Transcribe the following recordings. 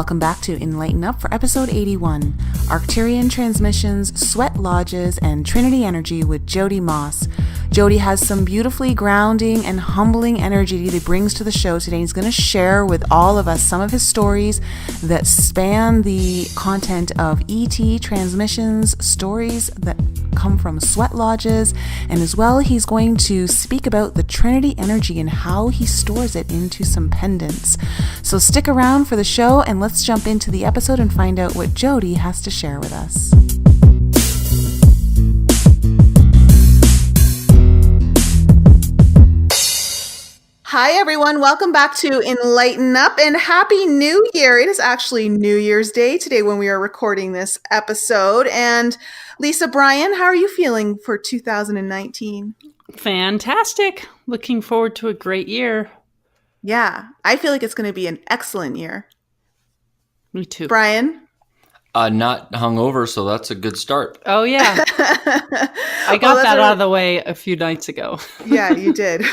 Welcome back to Enlighten Up for episode 81, Arcturian Transmissions, Sweat Lodges, and Trinity Energy with Jody Maas. Jody has some beautifully grounding and humbling energy that he brings to the show today. He's going to share with all of us some of his stories that span the content of ET transmissions, stories that come from sweat lodges, and as well he's going to speak about the Trinity energy and how he stores it into some pendants. So stick around for the show and let's jump into the episode and find out what Jody has to share with us. Hi everyone, welcome back to Enlighten Up and Happy New Year. It is actually New Year's Day today when we are recording this episode. And Lisa, Brian, how are you feeling for 2019? Fantastic. Looking forward to a great year. Yeah, I feel like it's going to be an excellent year. Me too. Brian? Not hungover, so that's a good start. Oh, yeah. I got that out of the way a few nights ago. Yeah, you did.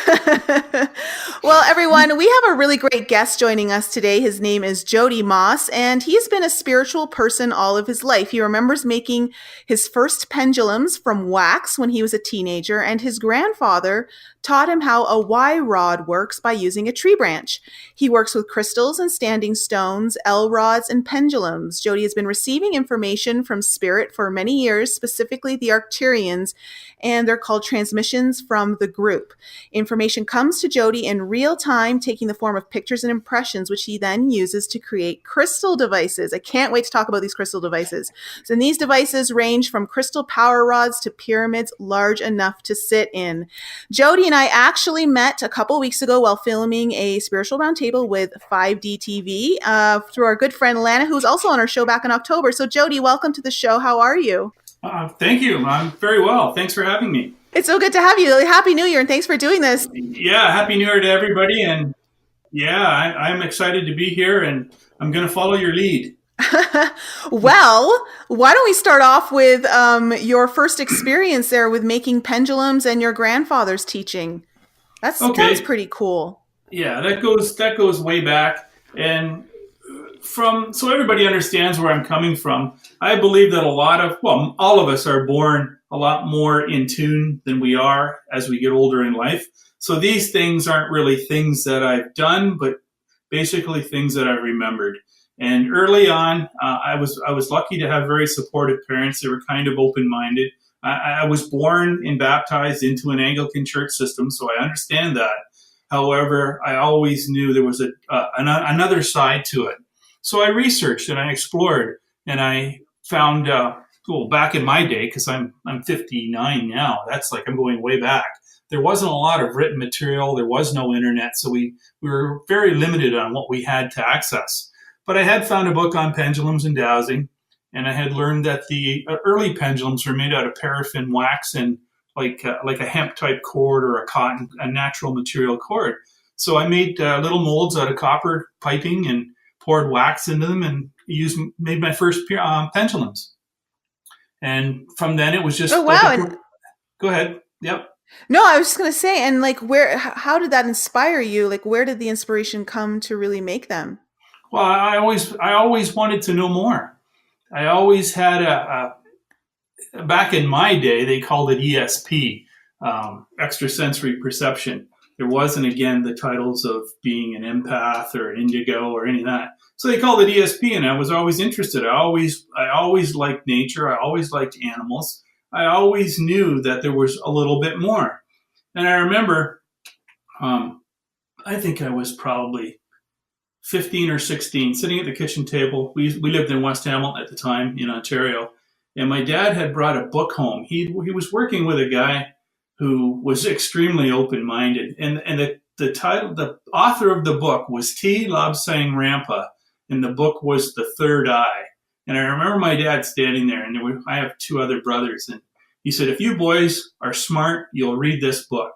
Well, everyone, we have a really great guest joining us today. His name is Jody Maas, and he's been a spiritual person all of his life. He remembers making his first pendulums from wax when he was a teenager, and his grandfather taught him how a Y rod works by using a tree branch. He works with crystals and standing stones, L rods, and pendulums. Jody has been receiving information from spirit for many years, specifically the Arcturians, and they're called transmissions from the group. Information comes to Jody in real time, taking the form of pictures and impressions, which he then uses to create crystal devices. I can't wait to talk about these crystal devices. So these devices range from crystal power rods to pyramids large enough to sit in. Jody and I actually met a couple weeks ago while filming a spiritual roundtable with 5D TV through our good friend Lana, who's also on our show back in October. So Jody, welcome to the show. How are you? Thank you. I'm very well. Thanks for having me. It's so good to have you. Happy New Year, and thanks for doing this. Yeah, Happy New Year to everybody. And yeah, I'm excited to be here, and I'm going to follow your lead. Well, why don't we start off with your first experience there with making pendulums and your grandfather's teaching? That's pretty cool. Yeah, that goes way back. And so everybody understands where I'm coming from. I believe that all of us are born a lot more in tune than we are as we get older in life. So these things aren't really things that I've done, but basically things that I've remembered. And early on, I was lucky to have very supportive parents. They were kind of open-minded. I was born and baptized into an Anglican church system, so I understand that. However, I always knew there was another side to it. So I researched and I explored, and I found, back in my day, because I'm 59 now, that's like I'm going way back. There wasn't a lot of written material. There was no internet, so we were very limited on what we had to access. But I had found a book on pendulums and dowsing, and I had learned that the early pendulums were made out of paraffin wax and like a hemp-type cord or a natural material cord. So I made little molds out of copper piping and poured wax into them and made my first pendulums. And from then it was just... Oh, wow. Go ahead. Yep. No, I was just going to say, and how did that inspire you? Like, where did the inspiration come to really make them? Well, I always wanted to know more. I always had back in my day, they called it ESP, extrasensory perception. There wasn't, again, the titles of being an empath or an indigo or any of that. So they called it ESP, and I was always interested. I always liked nature. I always liked animals. I always knew that there was a little bit more. And I remember, I think I was probably 15 or 16, sitting at the kitchen table. We lived in West Hamilton at the time in Ontario, and my dad had brought a book home. He was working with a guy who was extremely open-minded, and the title, the author of the book was T. Lobsang Rampa, and the book was The Third Eye. And I remember my dad standing there, and I have two other brothers, and he said, "If you boys are smart, you'll read this book."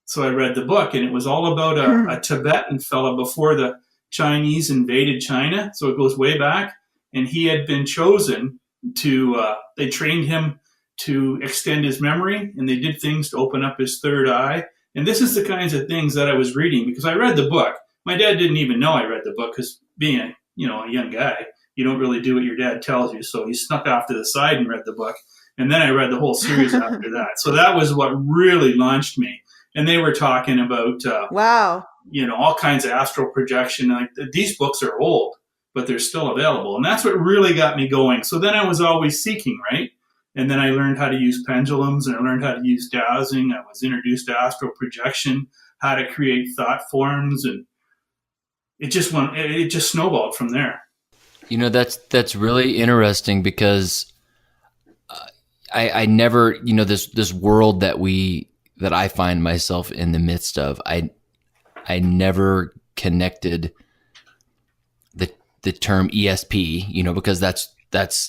So I read the book, and it was all about a Tibetan fella before the Chinese invaded China. So it goes way back, and he had been chosen to, they trained him to extend his memory, and they did things to open up his third eye. And this is the kinds of things that I was reading because I read the book. My dad didn't even know I read the book because being a young guy. You don't really do what your dad tells you. So he snuck off to the side and read the book. And then I read the whole series after that. So that was what really launched me. And they were talking about, Wow. All kinds of astral projection. Like, these books are old, but they're still available. And that's what really got me going. So then I was always seeking, right? And then I learned how to use pendulums, and I learned how to use dowsing. I was introduced to astral projection, how to create thought forms, and it just snowballed from there. That's really interesting, because I never, this world that I find myself in the midst of, I never connected the term ESP, because that's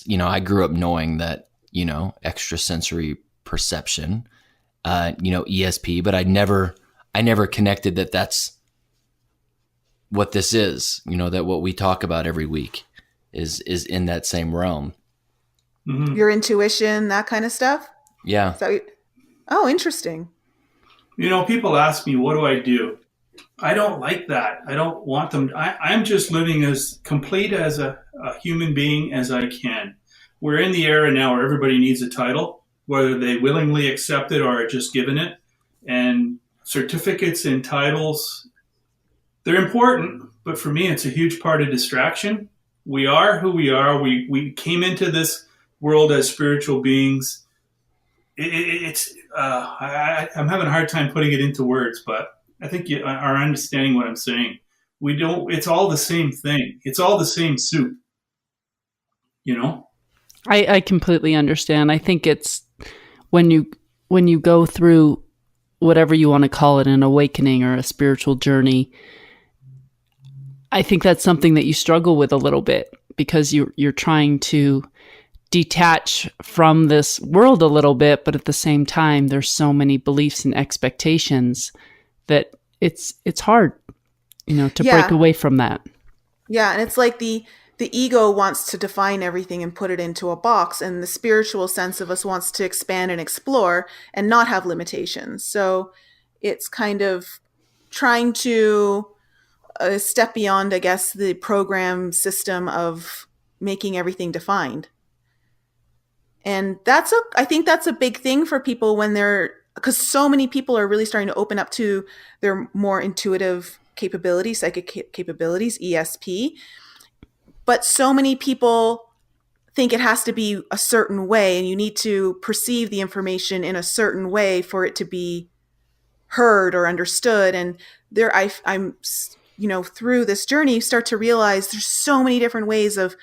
I grew up knowing that, extrasensory perception, ESP, but I never connected that that's what this is, that what we talk about every week is in that same realm. Mm-hmm. Your intuition, that kind of stuff? Yeah. Oh, interesting. People ask me, what do I do? I don't like that. I don't want them. I'm just living as complete as a human being as I can. We're in the era now where everybody needs a title, whether they willingly accept it or are just given it. And certificates and titles, they're important, but for me, it's a huge part of distraction. We are who we are. We came into this world as spiritual beings. I'm having a hard time putting it into words, but I think you are understanding what I'm saying. It's all the same thing. It's all the same soup, I completely understand. I think it's when you go through whatever you want to call it, an awakening or a spiritual journey, I think that's something that you struggle with a little bit, because you're trying to detach from this world a little bit, but at the same time, there's so many beliefs and expectations that it's hard, to break away from that. Yeah, and it's like the ego wants to define everything and put it into a box, and the spiritual sense of us wants to expand and explore and not have limitations. So it's kind of trying to step beyond, I guess, the program system of making everything defined. And I think that's a big thing for people because so many people are really starting to open up to their more intuitive capabilities, psychic capabilities, ESP. But so many people think it has to be a certain way, and you need to perceive the information in a certain way for it to be heard or understood. And I'm through this journey, you start to realize there's so many different ways of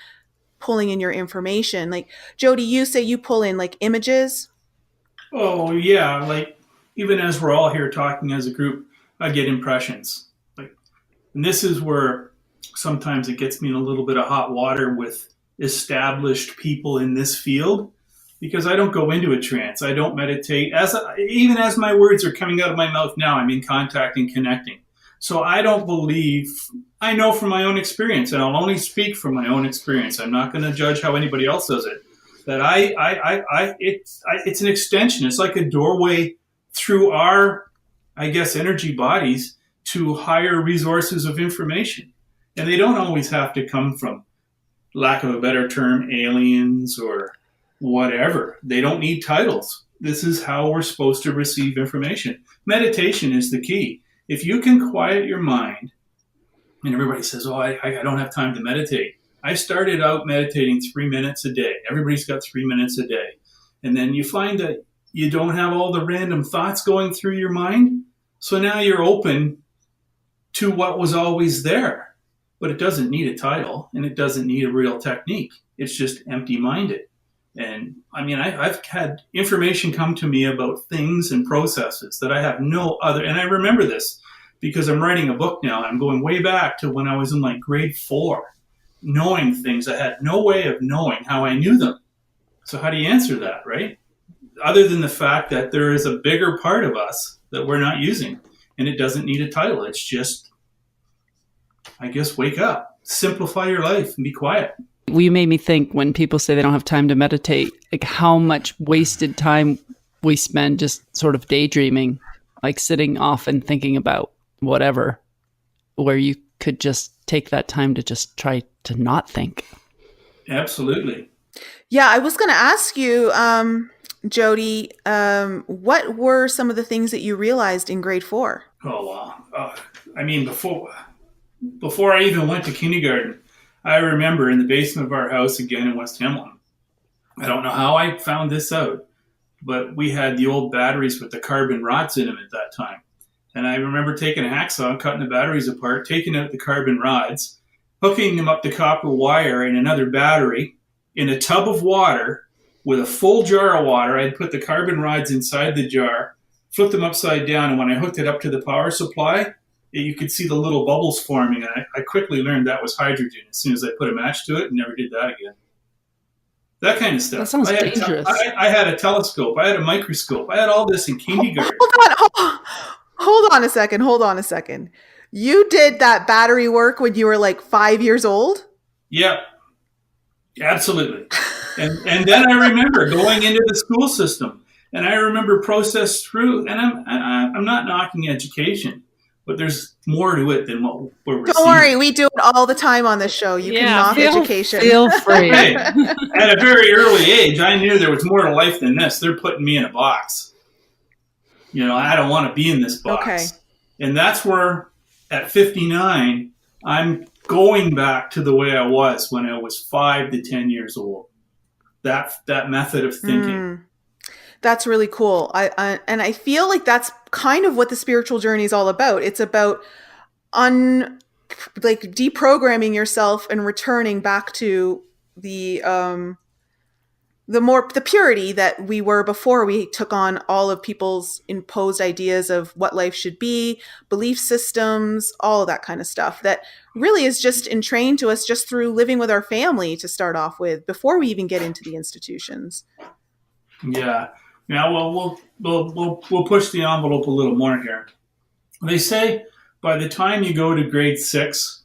pulling in your information. Like, Jody, you say you pull in like images. Oh yeah. Like, even as we're all here talking as a group, I get impressions. And this is where sometimes it gets me in a little bit of hot water with established people in this field, because I don't go into a trance. I don't meditate. Even as my words are coming out of my mouth now, I'm in contact and connecting. So I don't believe, I know from my own experience, and I'll only speak from my own experience. I'm not going to judge how anybody else does it. That it's an extension. It's like a doorway through our, I guess, energy bodies to higher resources of information. And they don't always have to come from, lack of a better term, aliens or whatever. They don't need titles. This is how we're supposed to receive information. Meditation is the key. If you can quiet your mind, and everybody says, oh, I don't have time to meditate. I started out meditating 3 minutes a day. Everybody's got 3 minutes a day. And then you find that you don't have all the random thoughts going through your mind. So now you're open to what was always there. But it doesn't need a title, and it doesn't need a real technique. It's just empty-minded. And I mean, I've had information come to me about things and processes that I have no other. And I remember this because I'm writing a book now. I'm going way back to when I was in like grade 4, knowing things I had no way of knowing how I knew them. So how do you answer that, right? Other than the fact that there is a bigger part of us that we're not using, and it doesn't need a title. It's just, I guess, wake up, simplify your life, and be quiet. You made me think when people say they don't have time to meditate, like how much wasted time we spend just sort of daydreaming, like sitting off and thinking about whatever, where you could just take that time to just try to not think. Absolutely. Yeah, I was going to ask you, Jody, what were some of the things that you realized in grade 4? Oh, wow. I mean, before I even went to kindergarten, I remember in the basement of our house again in West Hemlock. I don't know how I found this out, but we had the old batteries with the carbon rods in them at that time. And I remember taking a hacksaw, cutting the batteries apart, taking out the carbon rods, hooking them up to copper wire in another battery in a tub of water with a full jar of water. I'd put the carbon rods inside the jar, flip them upside down, and when I hooked it up to the power supply, you could see the little bubbles forming. And I quickly learned that was hydrogen as soon as I put a match to it, and never did that again. That kind of stuff. That sounds dangerous. I had a telescope. I had a microscope. I had all this in kindergarten. Hold on a second. You did that battery work when you were like 5 years old? Yep. Absolutely. And then I remember going into the school system, and I remember process through, and I'm not knocking education, but there's more to it than what we're receiving. Don't worry, we do it all the time on this show. You can knock education. Feel free. Hey, at a very early age, I knew there was more to life than this. They're putting me in a box. I don't want to be in this box. Okay. And that's where, at 59, I'm going back to the way I was when I was 5 to 10 years old. That method of thinking. That's really cool. I feel like that's kind of what the spiritual journey is all about. It's about deprogramming yourself and returning back to the purity that we were before we took on all of people's imposed ideas of what life should be, belief systems, all of that kind of stuff that really is just entrained to us just through living with our family to start off with before we even get into the institutions. Yeah. Now, we'll push the envelope a little more here. They say by the time you go to grade 6,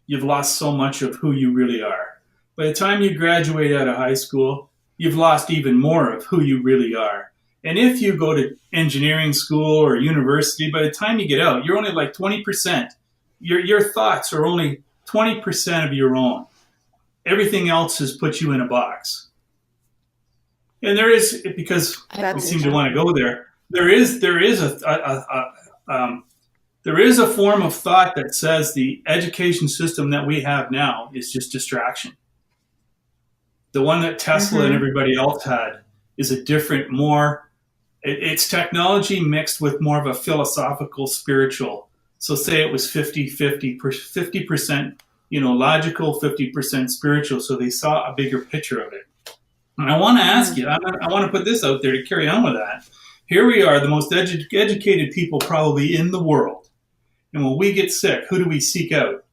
you've lost so much of who you really are. By the time you graduate out of high school, you've lost even more of who you really are. And if you go to engineering school or university, by the time you get out, you're only like 20%. Your thoughts are only 20% of your own. Everything else has put you in a box. And there is, because we seem to want to go there, there is a form of thought that says the education system that we have now is just distraction. The one that Tesla and everybody else had is a different, it's technology mixed with more of a philosophical, spiritual. So say it was 50% logical, 50% spiritual. So they saw a bigger picture of it. And I want to ask you, I want to put this out there to carry on with that. Here we are, the most educated people probably in the world. And when we get sick, who do we seek out?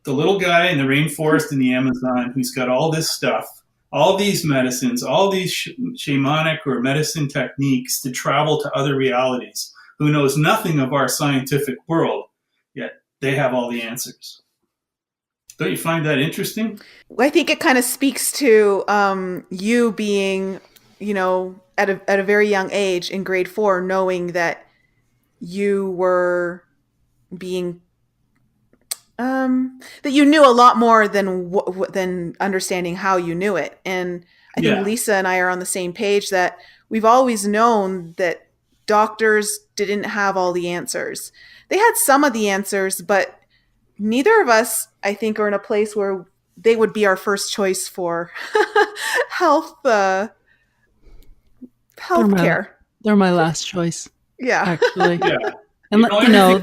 The little guy in the rainforest in the Amazon who's got all this stuff, all these medicines, all these shamanic or medicine techniques to travel to other realities, who knows nothing of our scientific world, yet they have all the answers. Don't you find that interesting? I think it kind of speaks to you being, at a very young age in grade 4, knowing that you were being, that you knew a lot more than understanding how you knew it. And I think Lisa and I are on the same page that we've always known that doctors didn't have all the answers. They had some of the answers, but neither of us, I think, are in a place where they would be our first choice for health care. They're my last choice. Yeah. Actually. Yeah. And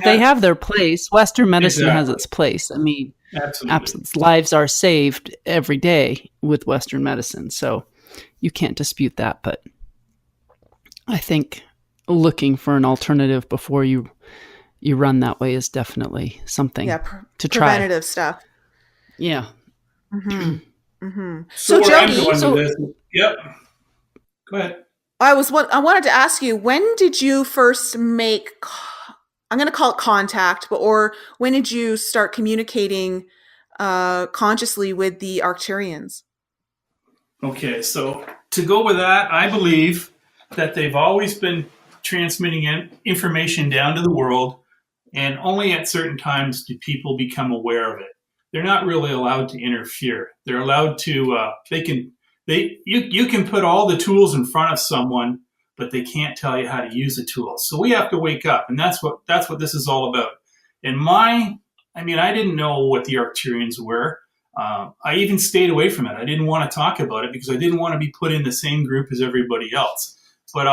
they have their place. Western medicine has its place. I mean, absolutely. Lives are saved every day with Western medicine. So you can't dispute that. But I think looking for an alternative before you run that way is definitely something to try. Preventative stuff. Yeah. Mm-hmm. Mm-hmm. So Jody, yep. Go ahead. I wanted to ask you, when did you first make, I'm going to call it contact, or when did you start communicating consciously with the Arcturians? Okay, so to go with that, I believe that they've always been transmitting information down to the world And only at certain times do people become aware of it. They're not really allowed to interfere. They're allowed to, you can put all the tools in front of someone, but they can't tell you how to use the tools. So we have to wake up, and that's what this is all about. And I didn't know what the Arcturians were. I even stayed away from it. I didn't want to talk about it because I didn't want to be put in the same group as everybody else. But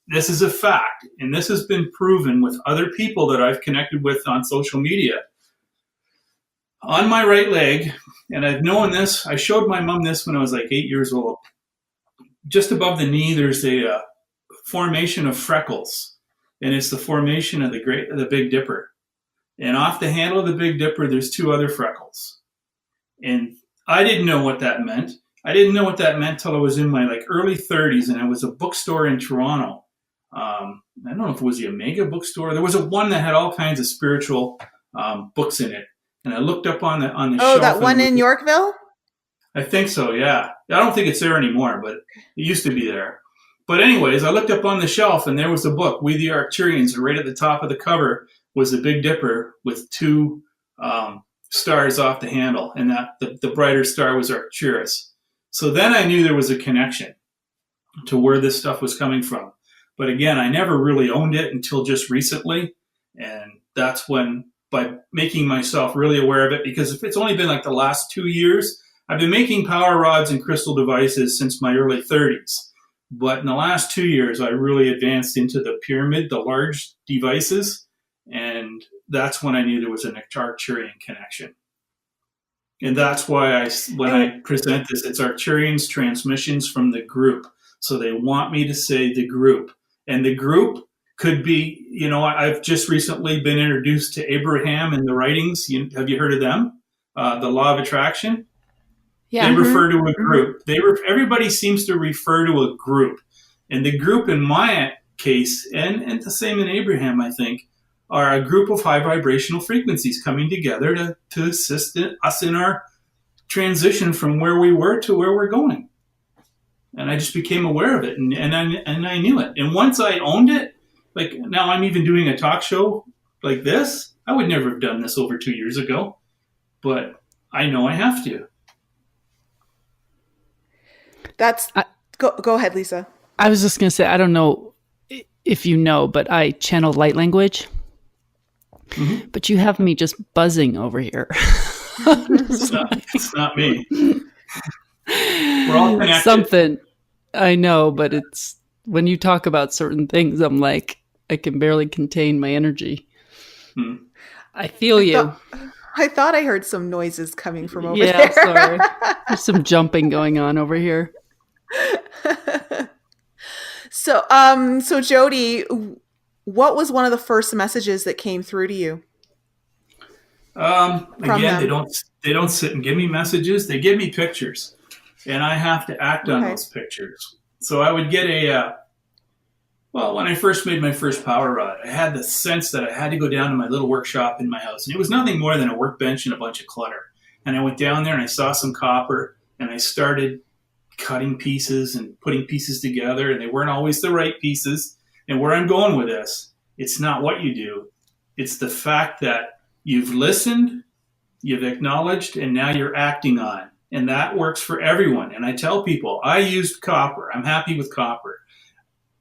this is a fact, and this has been proven with other people that I've connected with on social media. On my right leg, and I've known this, I showed my mom this when I was like 8 years old. Just above the knee, there's a formation of freckles, and it's the formation of the Big Dipper. And off the handle of the Big Dipper, there's 2 other freckles. And I didn't know what that meant. I didn't know what that meant till I was in my early 30s, and it was a bookstore in Toronto. I don't know if it was the Omega bookstore. There was one that had all kinds of spiritual books in it. And I looked up on the shelf. Oh, that one in Yorkville? I think so, yeah. I don't think it's there anymore, but it used to be there. But anyways, I looked up on the shelf, and there was a book, We the Arcturians, and right at the top of the cover was the Big Dipper with 2 stars off the handle, and that the brighter star was Arcturus. So then I knew there was a connection to where this stuff was coming from. But again, I never really owned it until just recently, and that's when, by making myself really aware of it, because if it's only been the last 2 years, I've been making power rods and crystal devices since my early 30s. But in the last 2 years, I really advanced into the pyramid, the large devices, and that's when I knew there was an Arcturian connection. And that's why when I present this, it's Arcturians transmissions from the group. So they want me to say the group. And the group could be, I've just recently been introduced to Abraham and the writings. Have you heard of them? The Law of Attraction? Yeah. They refer to a group. Everybody seems to refer to a group. And the group in my case, and the same in Abraham, I think, are a group of high vibrational frequencies coming together to assist us in our transition from where we were to where we're going. And I just became aware of it, and I knew it. And once I owned it, now I'm even doing a talk show like this. I would never have done this over 2 years ago, but I know I have to. Go ahead, Lisa. I was just going to say, I don't know if you know, but I channel light language. Mm-hmm. But you have me just buzzing over here. It's not me. We're all connected. Something. I know, but it's when you talk about certain things, I'm like, I can barely contain my energy. I feel you. I thought I heard some noises coming from over there. Yeah, sorry. There's some jumping going on over here. So Jody, what was one of the first messages that came through to you? Again, they don't sit and give me messages. They give me pictures, and I have to act on those pictures. So I would get when I first made my first power rod, I had the sense that I had to go down to my little workshop in my house, and it was nothing more than a workbench and a bunch of clutter. And I went down there and I saw some copper, and I started cutting pieces and putting pieces together, and they weren't always the right pieces. And where I'm going with this, it's not what you do. It's the fact that you've listened, you've acknowledged, and now you're acting on. And that works for everyone. And I tell people, I used copper. I'm happy with copper.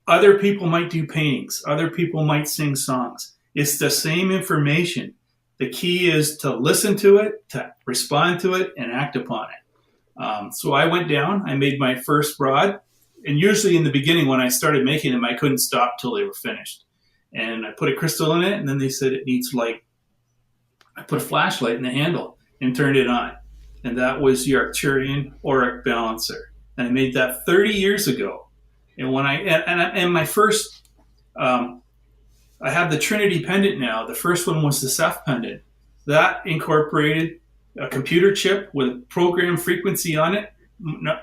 Other people might do paintings. Other people might sing songs. It's the same information. The key is to listen to it, to respond to it, and act upon it. So I went down, I made my first rod, and usually in the beginning when I started making them, I couldn't stop till they were finished. And I put a crystal in it, and then they said it needs light. I put a flashlight in the handle and turned it on. And that was the Arcturian Auric Balancer. And I made that 30 years ago. And when my first, I have the Trinity pendant now. The first one was the Ceph pendant. That incorporated a computer chip with program frequency on it,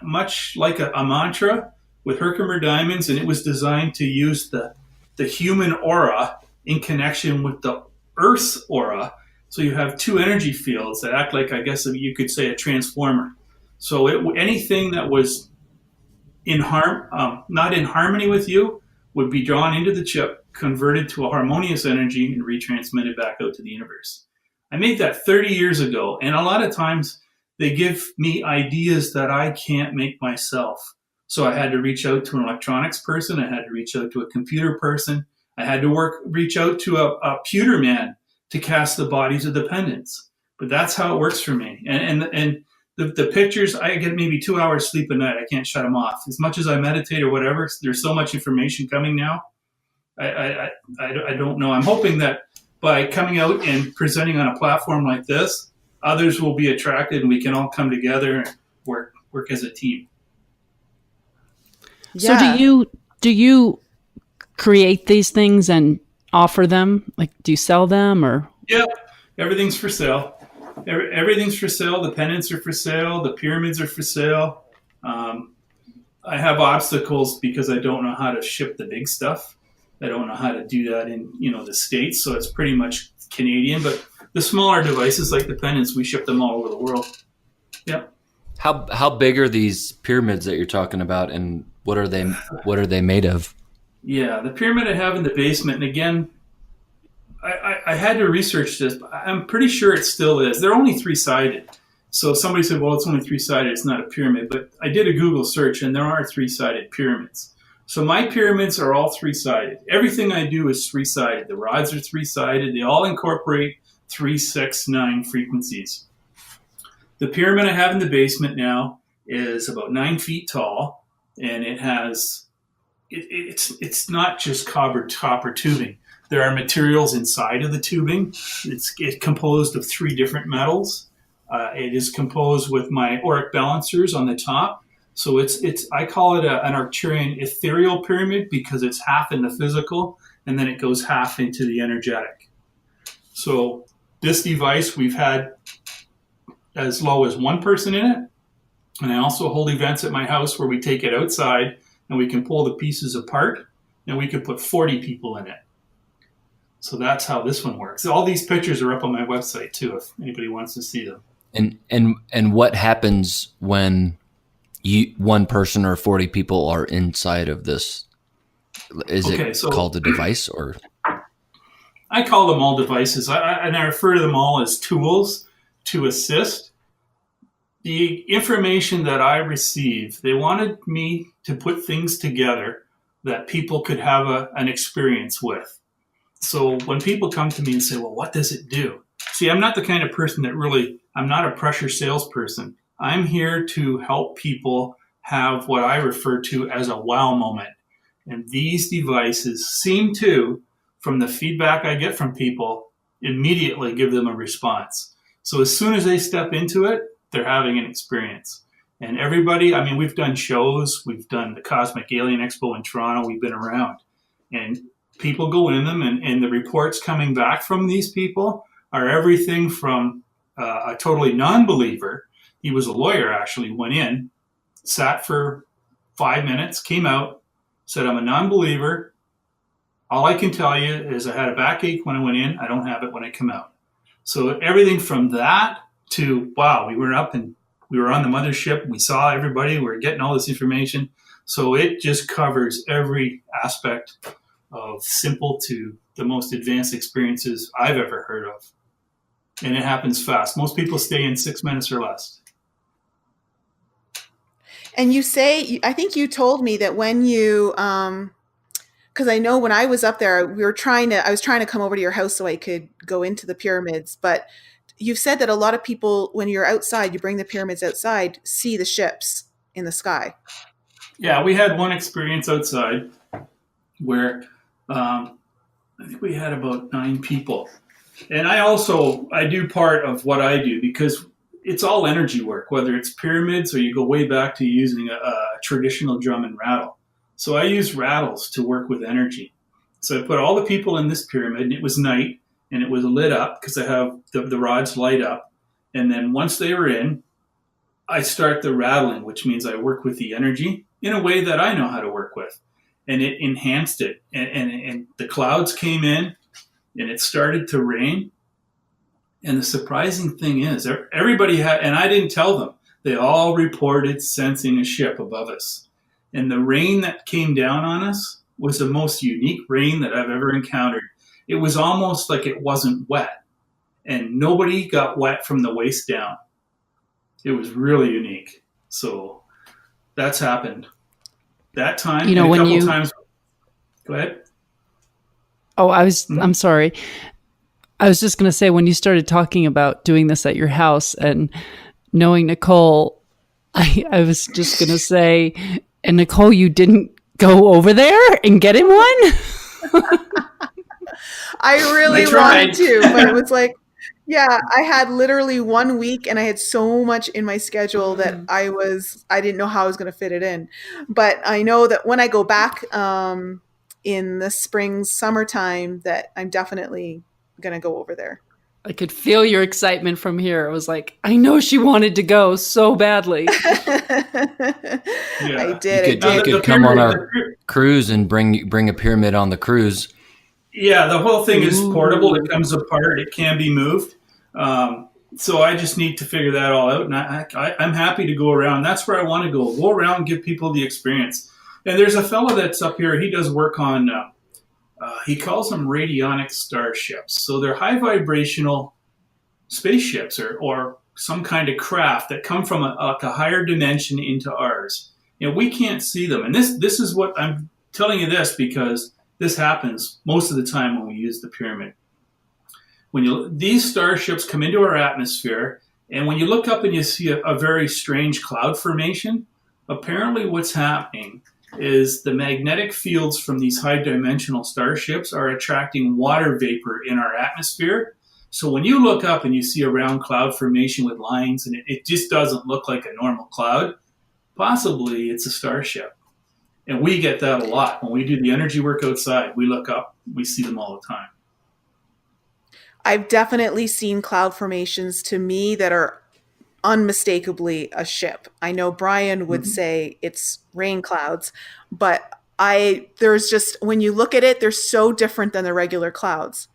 much like a mantra with Herkimer diamonds, and it was designed to use the human aura in connection with the Earth's aura. So you have 2 energy fields that act like, I guess you could say, a transformer. So anything that was not in harmony with you would be drawn into the chip, converted to a harmonious energy and retransmitted back out to the universe. I made that 30 years ago, and a lot of times they give me ideas that I can't make myself. So I had to reach out to an electronics person. I had to reach out to a computer person. I had to reach out to a pewter man to cast the bodies of the pendants. But that's how it works for me. And the pictures, I get maybe 2 hours sleep a night. I can't shut them off. As much as I meditate or whatever, there's so much information coming now. I don't know. I'm hoping that by coming out and presenting on a platform like this, others will be attracted and we can all come together and work as a team. Yeah. So do you create these things and offer them? Like, do you sell them or? Yeah, everything's for sale. Everything's for sale. The pendants are for sale. The pyramids are for sale. I have obstacles because I don't know how to ship the big stuff. I don't know how to do that in the States, so it's pretty much Canadian. But the smaller devices like the pendants, we ship them all over the world. Yep. How big are these pyramids that you're talking about, and what are they made of? Yeah, the pyramid I have in the basement, and again, I had to research this, but I'm pretty sure it still is. They're only 3-sided. So somebody said, well, it's only 3-sided, it's not a pyramid. But I did a Google search, and there are 3-sided pyramids. So my pyramids are all 3-sided. Everything I do is 3-sided. The rods are 3-sided. They all incorporate 3, 6, 9 frequencies. The pyramid I have in the basement now is about 9 feet tall, and it has it's not just copper tubing. There are materials inside of the tubing. It's composed of 3 different metals. It is composed with my auric balancers on the top. So I call it an Arcturian ethereal pyramid because it's half in the physical and then it goes half into the energetic. So this device we've had as low as 1 person in it. And I also hold events at my house where we take it outside and we can pull the pieces apart and we could put 40 people in it. So that's how this one works. All these pictures are up on my website too, if anybody wants to see them. And what happens when one person or 40 people are inside of this? Is it called a device or? I call them all devices. I refer to them all as tools to assist. The information that I receive, they wanted me to put things together that people could have an experience with. So when people come to me and say, well, what does it do? See, I'm not the kind of person I'm not a pressure salesperson. I'm here to help people have what I refer to as a wow moment. And these devices seem to, from the feedback I get from people, immediately give them a response. So as soon as they step into it, they're having an experience. And everybody, we've done shows, we've done the Cosmic Alien Expo in Toronto, we've been around. And people go in them, and the reports coming back from these people are everything from a totally non-believer. He was a lawyer, actually, went in, sat for 5 minutes, came out, said, I'm a non-believer. All I can tell you is I had a backache when I went in. I don't have it when I come out. So everything from that to, wow, we were up and we were on the mothership. We saw everybody. We were getting all this information. So it just covers every aspect of simple to the most advanced experiences I've ever heard of. And it happens fast. Most people stay in 6 minutes or less. And you say, I think you told me that when you, because I know when I was up there, I was trying to come over to your house so I could go into the pyramids. But you've said that a lot of people, when you're outside, you bring the pyramids outside, see the ships in the sky. Yeah, we had one experience outside where I think we had about 9 people. And I do part of what I do because it's all energy work, whether it's pyramids or you go way back to using a traditional drum and rattle. So I use rattles to work with energy. So I put all the people in this pyramid, and it was night, and it was lit up because I have the rods light up. And then once they were in, I start the rattling, which means I work with the energy in a way that I know how to work with. And it enhanced it. And the clouds came in, and it started to rain. And the surprising thing is, everybody had, and I didn't tell them, they all reported sensing a ship above us. And the rain that came down on us was the most unique rain that I've ever encountered. It was almost like it wasn't wet, and nobody got wet from the waist down. It was really unique. So that's happened that time. You know, and a when couple you times. Go ahead. Oh, I'm sorry. I was just going to say, when you started talking about doing this at your house and knowing Nicole, I was just going to say, and Nicole, you didn't go over there and get him one? I really I tried. wanted to, but it was like, yeah, I had literally 1 week and I had so much in my schedule that I didn't know how I was going to fit it in. But I know that when I go back in the spring, summertime, that I'm definitely going to go over there. I could feel your excitement from here. It was like, I know she wanted to go so badly. I did. You could come on our cruise and bring a pyramid on the cruise. Yeah, the whole thing is portable. It comes apart. It can be moved. So I just need to figure that all out. And I'm happy to go around. That's where I want to go. Go around and give people the experience. And there's a fellow that's up here. He does work on, he calls them radionic starships. So they're high vibrational spaceships or some kind of craft that come from a higher dimension into ours. And we can't see them. And this is what I'm telling you this because this happens most of the time when we use the pyramid. These starships come into our atmosphere, and when you look up and you see a very strange cloud formation, apparently what's happening is the magnetic fields from these high-dimensional starships are attracting water vapor in our atmosphere. So when you look up and you see a round cloud formation with lines, and it just doesn't look like a normal cloud, possibly it's a starship. And we get that a lot. When we do the energy work outside, we look up, we see them all the time. I've definitely seen cloud formations to me that are unmistakably a ship. I know Brian would say it's rain clouds, but there's just, when you look at it, they're so different than the regular clouds.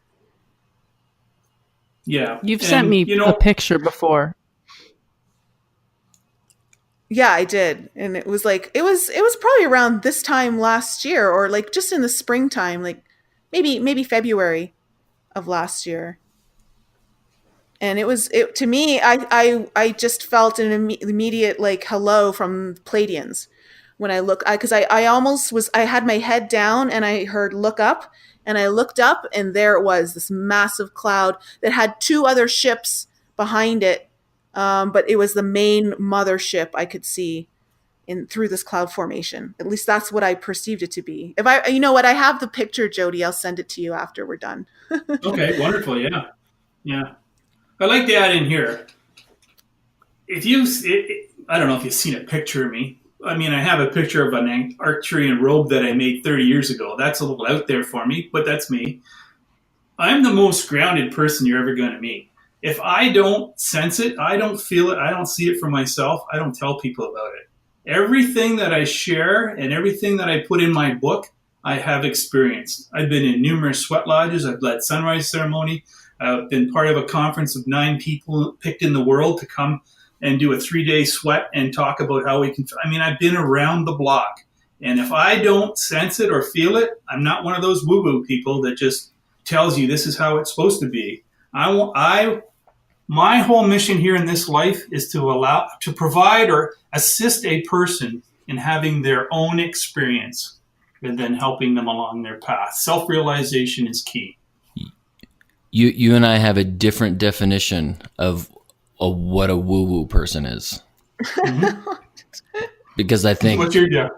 Yeah. You've sent me a picture before. Yeah, I did. And it was probably around this time last year, or like just in the springtime, like maybe February of last year. And to me, I just felt an immediate like hello from Pleiadians when I look, because I had my head down and I heard look up, and I looked up and there it was, this massive cloud that had two other ships behind it. But it was the main mothership I could see through this cloud formation. At least that's what I perceived it to be. You know what, I have the picture, Jody. I'll send it to you after we're done. Okay, wonderful. Yeah. Yeah. I'd like to add in here. I don't know if you've seen a picture of me. I mean, I have a picture of an Arcturian robe that I made 30 years ago. That's a little out there for me, but that's me. I'm the most grounded person you're ever going to meet. If I don't sense it, I don't feel it, I don't see it for myself, I don't tell people about it. Everything that I share and everything that I put in my book, I have experienced. I've been in numerous sweat lodges. I've led sunrise ceremony. I've been part of a conference of 9 people picked in the world to come and do a 3-day sweat and talk about how we can. I've been around the block. And if I don't sense it or feel it, I'm not one of those woo-woo people that just tells you this is how it's supposed to be. My whole mission here in this life is to provide or assist a person in having their own experience and then helping them along their path. Self-realization is key. You and I have a different definition of what a woo-woo person is. Mm-hmm. Because I think... What's your deal?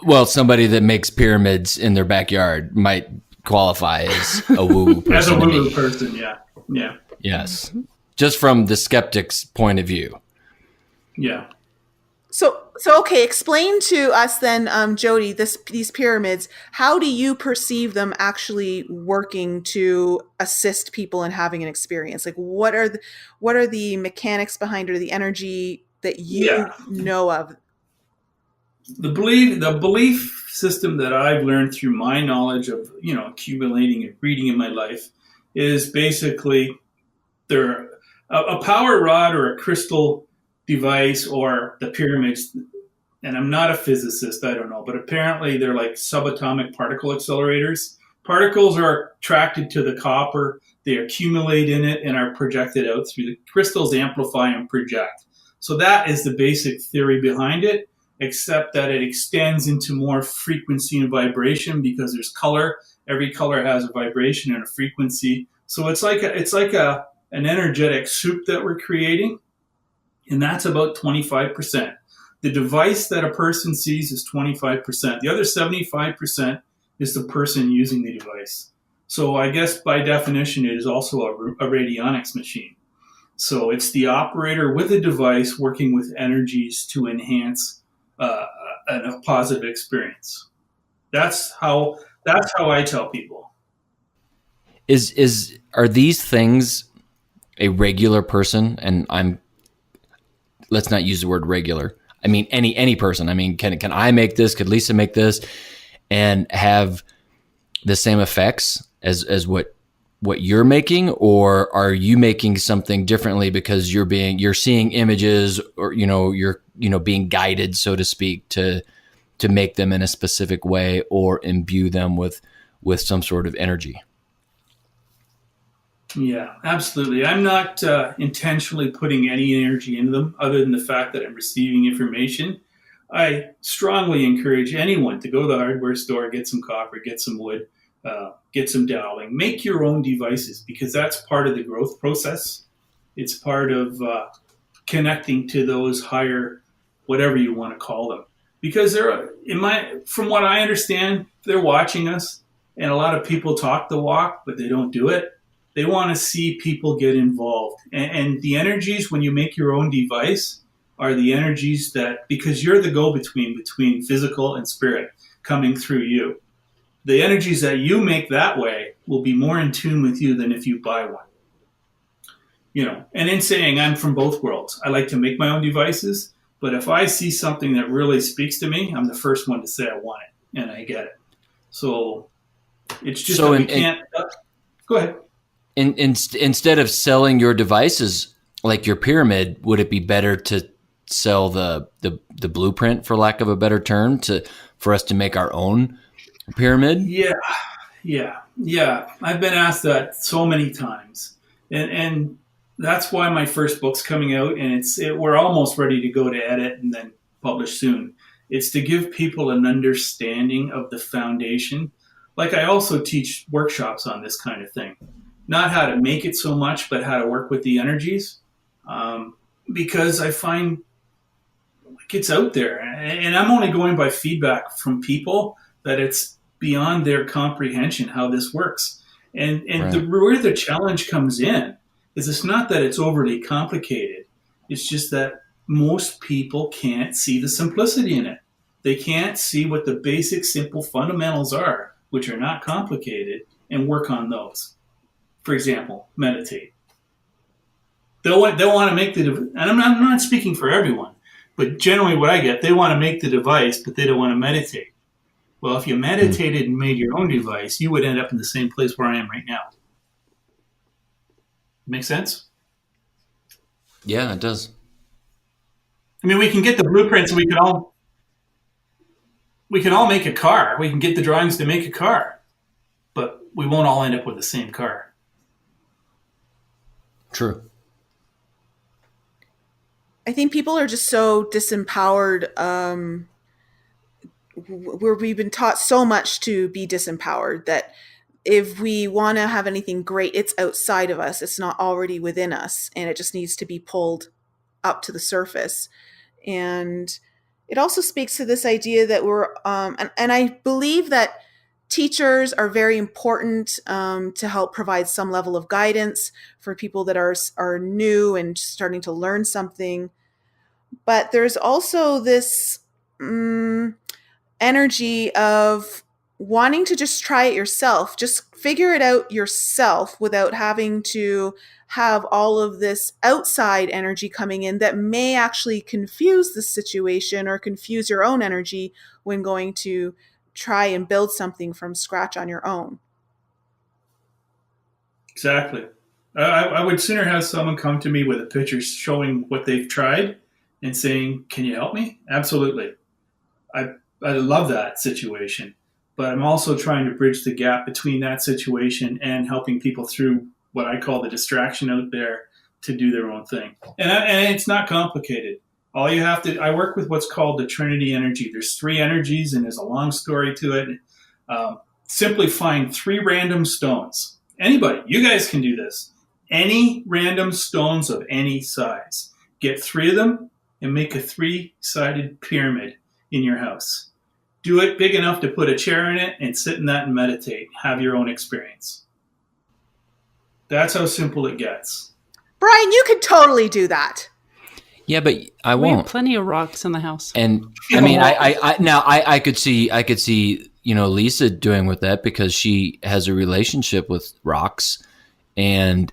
Well, somebody that makes pyramids in their backyard might qualify as a woo-woo person. As a woo-woo person, yeah. Yeah. Yes. Just from the skeptic's point of view. Yeah. So okay, explain to us then, Jody, these pyramids, how do you perceive them actually working to assist people in having an experience? Like what are the mechanics behind, or the energy that you know of? The belief system that I've learned through my knowledge of, accumulating and reading in my life is basically they're a power rod or a crystal device or the pyramids and I'm not a physicist, I don't know, but apparently they're like subatomic particle accelerators. Particles are attracted to the copper, they accumulate in it and are projected out through the crystals, amplify and project. So that is the basic theory behind it, except that it extends into more frequency and vibration because there's color. Every color has a vibration and a frequency. So it's like an energetic soup that we're creating, and that's about 25%. The device that a person sees is 25%. The other 75% is the person using the device. So I guess by definition, it is also a radionics machine. So it's the operator with a device working with energies to enhance a positive experience. That's how I tell people. Are these things a regular person? And let's not use the word regular. I mean, any person. I mean, can I make this? Could Lisa make this and have the same effects as what you're making, or are you making something differently because you're seeing images, or you're being guided, so to speak, to make them in a specific way or imbue them with some sort of energy? Yeah, absolutely. I'm not intentionally putting any energy into them other than the fact that I'm receiving information. I strongly encourage anyone to go to the hardware store, get some copper, get some wood, get some doweling, make your own devices, because that's part of the growth process. It's part of connecting to those higher, whatever you want to call them. Because from what I understand, they're watching us, and a lot of people talk the walk, but they don't do it. They want to see people get involved. And the energies, when you make your own device, are the energies that, because you're the go-between between physical and spirit coming through you. The energies that you make that way will be more in tune with you than if you buy one. And in saying I'm from both worlds, I like to make my own devices, but if I see something that really speaks to me, I'm the first one to say I want it, and I get it. So it's just that we can't... Go ahead. Instead of selling your devices like your pyramid, would it be better to sell the blueprint, for lack of a better term, for us to make our own pyramid? Yeah. I've been asked that so many times, and that's why my first book's coming out, and we're almost ready to go to edit and then publish soon. It's to give people an understanding of the foundation. Like, I also teach workshops on this kind of thing. Not how to make it so much, but how to work with the energies. Because I find it's out there, and I'm only going by feedback from people that it's beyond their comprehension how this works. And right. Where the challenge comes in is it's not that it's overly complicated. It's just that most people can't see the simplicity in it. They can't see what the basic, simple fundamentals are, which are not complicated, and work on those. For example, meditate. They'll want to make and I'm not speaking for everyone, but generally what I get, they want to make the device, but they don't want to meditate. Well, if you meditated and made your own device, you would end up in the same place where I am right now. Make sense? Yeah, it does. I mean, we can get the blueprints, and we can all make a car. We can get the drawings to make a car, but we won't all end up with the same car. True. I think people are just so disempowered. We've been taught so much to be disempowered that if we want to have anything great, it's outside of us. It's not already within us, and it just needs to be pulled up to the surface. And it also speaks to this idea that we're, and I believe that teachers are very important to help provide some level of guidance for people that are new and starting to learn something. But there's also this energy of wanting to just try it yourself, just figure it out yourself without having to have all of this outside energy coming in that may actually confuse the situation or confuse your own energy when going to try and build something from scratch on your own. Exactly. I would sooner have someone come to me with a picture showing what they've tried and saying, can you help me? Absolutely. I love that situation, but I'm also trying to bridge the gap between that situation and helping people through what I call the distraction out there to do their own thing. And it's not complicated. All you have to, I work with what's called the Trinity energy. There's 3 energies and there's a long story to it. Simply find 3 random stones. Anybody, you guys can do this. Any random stones of any size. Get 3 of them and make a 3-sided pyramid in your house. Do it big enough to put a chair in it and sit in that and meditate. Have your own experience. That's how simple it gets. Brian, you could totally do that. Yeah, but I We have won't. plenty of rocks in the house. And I mean, I could see, Lisa doing with that because she has a relationship with rocks, and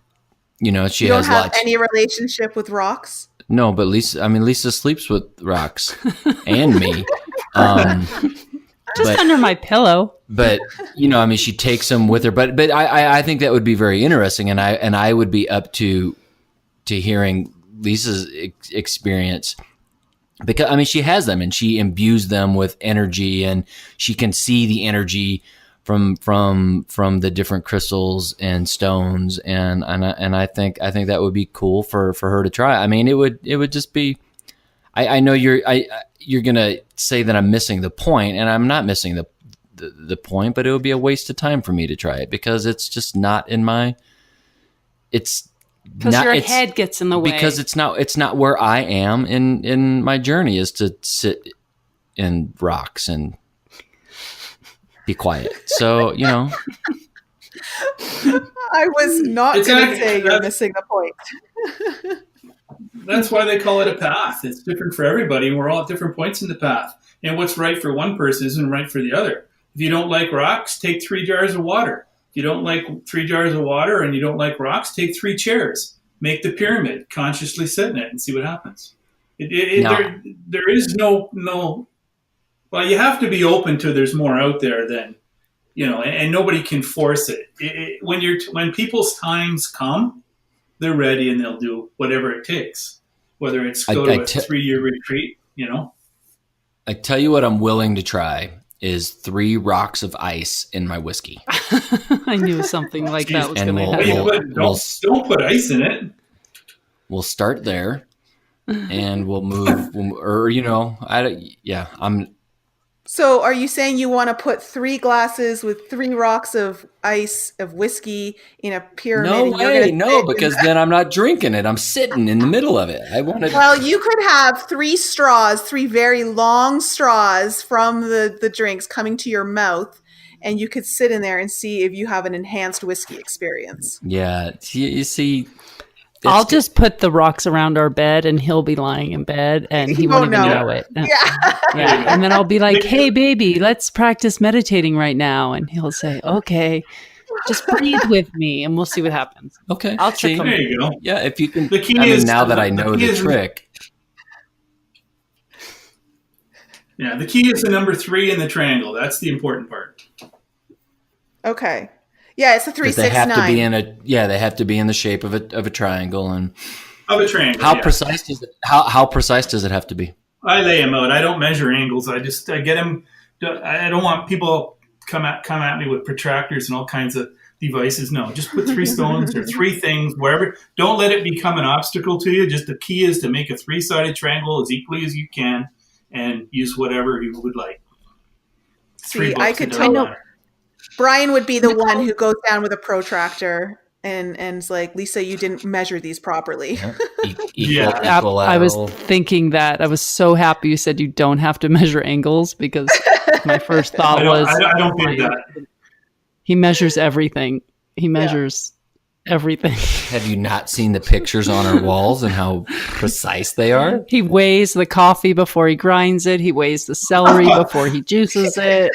she You has don't have lots. any relationship with rocks? No, but Lisa sleeps with rocks and me. Just under my pillow. But she takes them with her. But I think that would be very interesting, and I would be up to hearing Lisa's experience, because she has them and she imbues them with energy, and she can see the energy from the different crystals and stones, and I think that would be cool for her to try. I mean, it would just be. I know you're gonna say that I'm missing the point, and I'm not missing the point, but it would be a waste of time for me to try it because it's just not in my. Because your head gets in the way. Because it's not where I am in my journey, is to sit in rocks and be quiet. So, I was not going to say you're missing the point. That's why they call it a path. It's different for everybody, and we're all at different points in the path. And what's right for one person isn't right for the other. If you don't like rocks, take 3 jars of water. If you don't like 3 jars of water and you don't like rocks, take 3 chairs. Make the pyramid. Consciously sit in it and see what happens. There is no. Well, you have to be open to there's more out there than, and nobody can force it. When people's times come, they're ready and they'll do whatever it takes. Whether it's go to a 3-year retreat, I tell you what I'm willing to try is 3 rocks of ice in my whiskey. I knew something like that was going to happen. Don't put ice in it. We'll start there, and we'll move. So are you saying you want to put 3 glasses with 3 rocks of ice of whiskey in a pyramid? No way, because then I'm not drinking it. I'm sitting in the middle of it. I want to. Well, you could have 3 straws, 3 very long straws from the drinks coming to your mouth, and you could sit in there and see if you have an enhanced whiskey experience. Yeah, you see. I'll just put the rocks around our bed, and he'll be lying in bed, and he won't even know it. Yeah. And then I'll be like, "Hey, baby, let's practice meditating right now." And he'll say, "Okay, just breathe with me, and we'll see what happens." Okay, I'll trick him. There you go. Yeah, if you can. The key is now that I know the trick. Yeah, the key is the number 3 in the triangle. That's the important part. Okay. Yeah, it's a 3, 6, 9. They have to be in the shape of a triangle, and of a triangle. How precise does it? How precise does it have to be? I lay them out. I don't measure angles. I get them. I don't want people come at me with protractors and all kinds of devices. No, just put 3 stones or 3 things wherever. Don't let it become an obstacle to you. Just the key is to make a 3-sided triangle as equally as you can, and use whatever you would like. See, I could tell. Brian would be the one who goes down with a protractor and is like, Lisa, you didn't measure these properly. Equal I was thinking that. I was so happy you said you don't have to measure angles, because my first thought was, I don't think that. He measures everything. He measures everything. Have you not seen the pictures on our walls and how precise they are? He weighs the coffee before he grinds it. He weighs the celery before he juices it.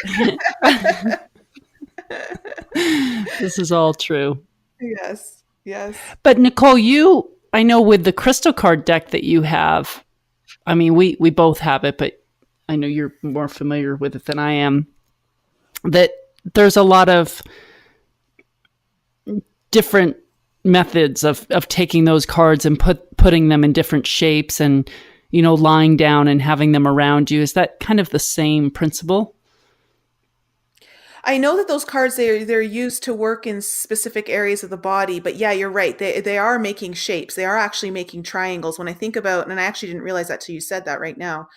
This is all true. Yes. But Nicole, I know with the crystal card deck that you have, I mean, we both have it, but I know you're more familiar with it than I am, that there's a lot of different methods of taking those cards and putting them in different shapes and lying down and having them around you. Is that kind of the same principle? I know that those cards, they're used to work in specific areas of the body, but yeah, you're right. They are making shapes. They are actually making triangles. When I think about, and I actually didn't realize that till you said that right now,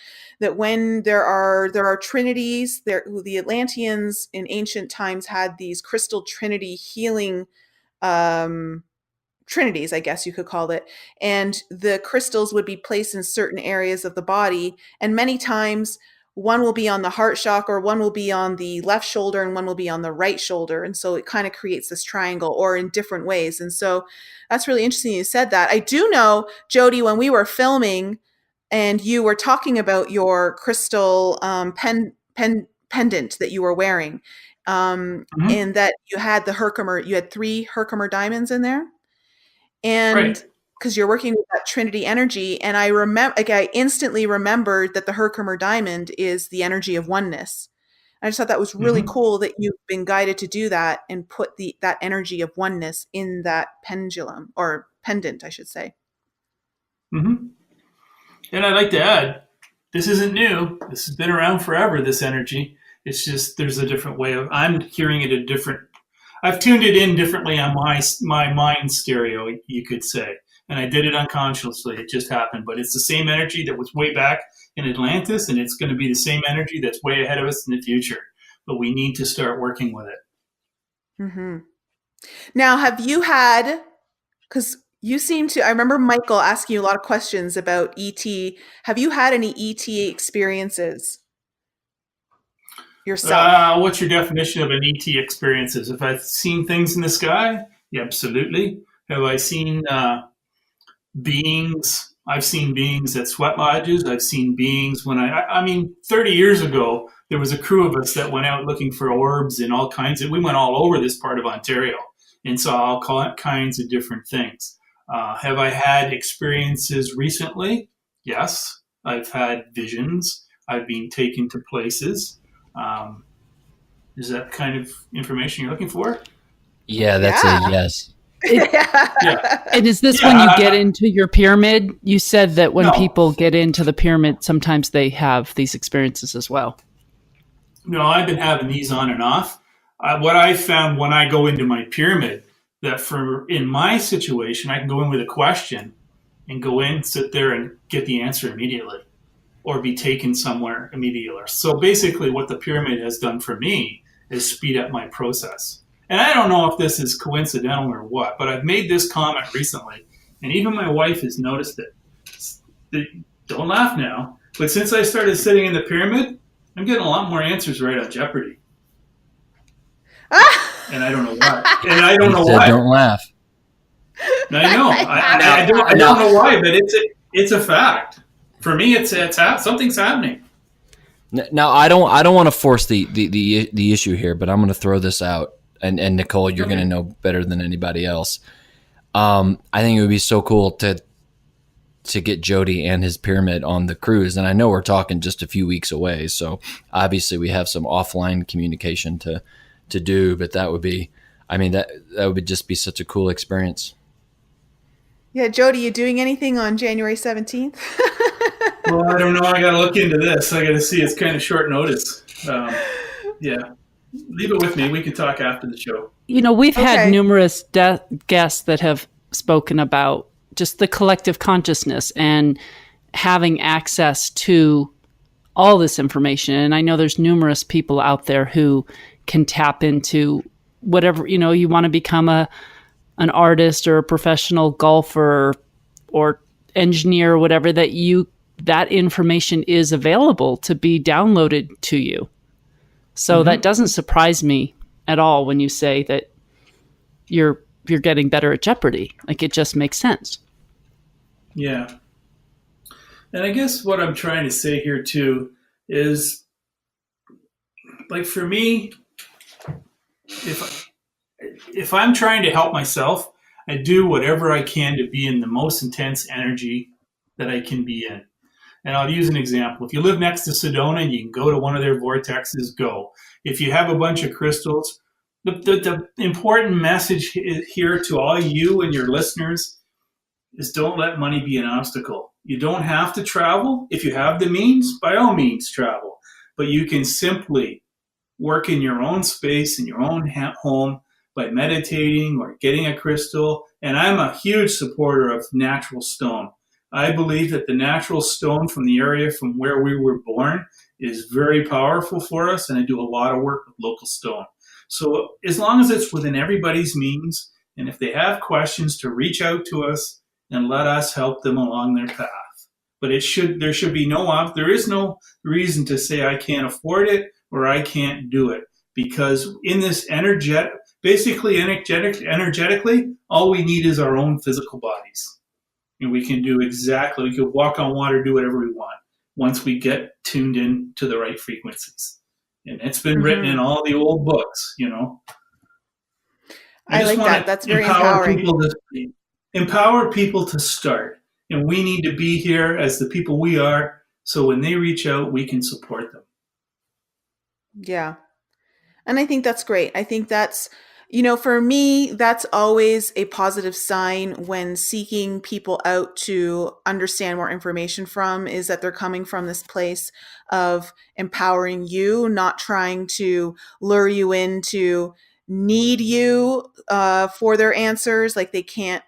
that when there are trinities, the Atlanteans in ancient times had these crystal trinity healing trinities, I guess you could call it. And the crystals would be placed in certain areas of the body. And many times one will be on the heart chakra, or one will be on the left shoulder, and one will be on the right shoulder. And so it kind of creates this triangle, or in different ways. And so that's really interesting you said that. I do know, Jody, when we were filming and you were talking about your crystal pendant that you were wearing, and that you had you had 3 Herkimer diamonds in there. And Right. because you're working with that Trinity energy, and I instantly remembered that the Herkimer diamond is the energy of oneness. I just thought that was really cool that you've been guided to do that and put that energy of oneness in that pendulum, or pendant, I should say. And I'd like to add, this isn't new. This has been around forever, this energy. It's just there's a different way I'm hearing it I've tuned it in differently on my mind stereo, you could say. And I did it unconsciously. It just happened. But it's the same energy that was way back in Atlantis, and it's going to be the same energy that's way ahead of us in the future. But we need to start working with it. Mm-hmm. Now, have you had, because you seem to, I remember Michael asking you a lot of questions about ET. Have you had any ET experiences yourself? What's your definition of an ET experiences? Have I seen things in the sky? Yeah, absolutely. Have I seen beings? I've seen beings at sweat lodges. I've seen beings when 30 years ago, there was a crew of us that went out looking for orbs and all kinds we went all over this part of Ontario and saw all kinds of different things. Have I had experiences recently? Yes. I've had visions. I've been taken to places. Is that kind of information you're looking for? Yeah, that's a yes. Yeah. And is this when you get into your pyramid? You said that when people get into the pyramid, sometimes they have these experiences as well. No, I've been having these on and off. What I found when I go into my pyramid, that in my situation, I can go in with a question and go in, sit there and get the answer immediately, or be taken somewhere immediately. So basically what the pyramid has done for me is speed up my process. And I don't know if this is coincidental or what, but I've made this comment recently, and even my wife has noticed it. Don't laugh now, but since I started sitting in the pyramid, I'm getting a lot more answers right on Jeopardy. And I don't know why. Don't laugh. I know. I don't know why, but it's a fact. For me, it's something's happening. Now, I don't want to force the issue here, but I'm going to throw this out. And NICOLE, you're going to know better than anybody else. I think it would be so cool to get Jody and his pyramid on the cruise. And I know we're talking just a few weeks away, so obviously we have some offline communication to do. But that would be, that would just be such a cool experience. Yeah, Jody, you doing anything on January 17th? Well, I don't know. I got to look into this. I got to see. It's kind of short notice. Yeah. Leave it with me. We can talk after the show. We've had numerous guests that have spoken about just the collective consciousness and having access to all this information. And I know there's numerous people out there who can tap into whatever, you want to become an artist or a professional golfer or engineer or whatever, that information is available to be downloaded to you. So that doesn't surprise me at all when you say that you're getting better at Jeopardy. Like, it just makes sense. Yeah. And I guess what I'm trying to say here too is, like, for me, if I'm trying to help myself, I do whatever I can to be in the most intense energy that I can be in. And I'll use an example. If you live next to Sedona and you can go to one of their vortexes, go. If you have a bunch of crystals, the important message here to all you and your listeners is don't let money be an obstacle. You don't have to travel. If you have the means, by all means travel. But you can simply work in your own space, in your own home, by meditating or getting a crystal. And I'm a huge supporter of natural stone. I believe that the natural stone from the area from where we were born is very powerful for us, and I do a lot of work with local stone. So as long as it's within everybody's means, and if they have questions, to reach out to us and let us help them along their path. But there is no reason to say I can't afford it or I can't do it, because in this energetically, all we need is our own physical bodies. And we can walk on water, do whatever we want once we get tuned in to the right frequencies. And it's been written in all the old books, I like that. That's very empowering. Empower people to start. And we need to be here as the people we are, so when they reach out, we can support them. Yeah. And I think that's great. I think that's, for me, that's always a positive sign when seeking people out to understand more information from, is that they're coming from this place of empowering you, not trying to lure you into need you for their answers. Like they can't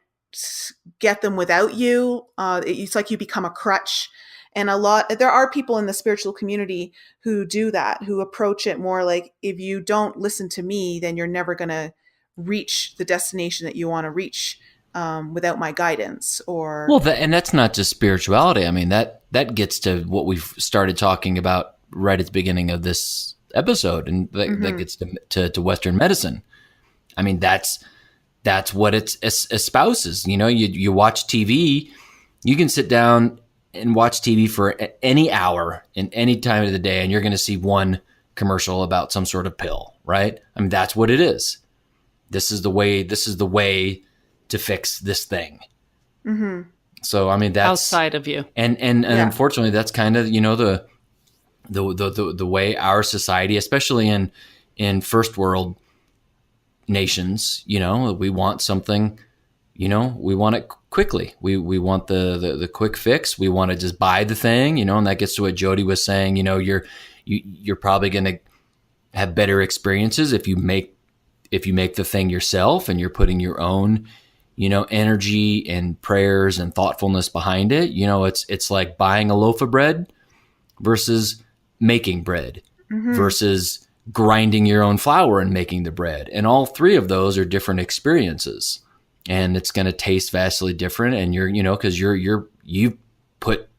get them without you. It's like you become a crutch. And there are people in the spiritual community who do that, who approach it more like, if you don't listen to me, then you're never going to reach the destination that you want to reach without my guidance. And that's not just spirituality. I mean, that gets to what we've started talking about right at the beginning of this episode, and that gets to Western medicine. I mean, that's what it espouses. You watch TV, you can sit down and watch TV for any hour in any time of the day, and you're going to see one commercial about some sort of pill, right? I mean, that's what it is. This is the way to fix this thing. Mm-hmm. So, I mean, that's outside of you. And unfortunately, that's kind of, the way our society, especially in first world nations, we want something, we want it quickly. We want the quick fix. We want to just buy the thing, and that gets to what Jody was saying. You're probably going to have better experiences if you make the thing yourself, and you're putting your own, energy and prayers and thoughtfulness behind it. It's like buying a loaf of bread versus making bread versus grinding your own flour and making the bread. And all three of those are different experiences. And it's going to taste vastly different. And because you put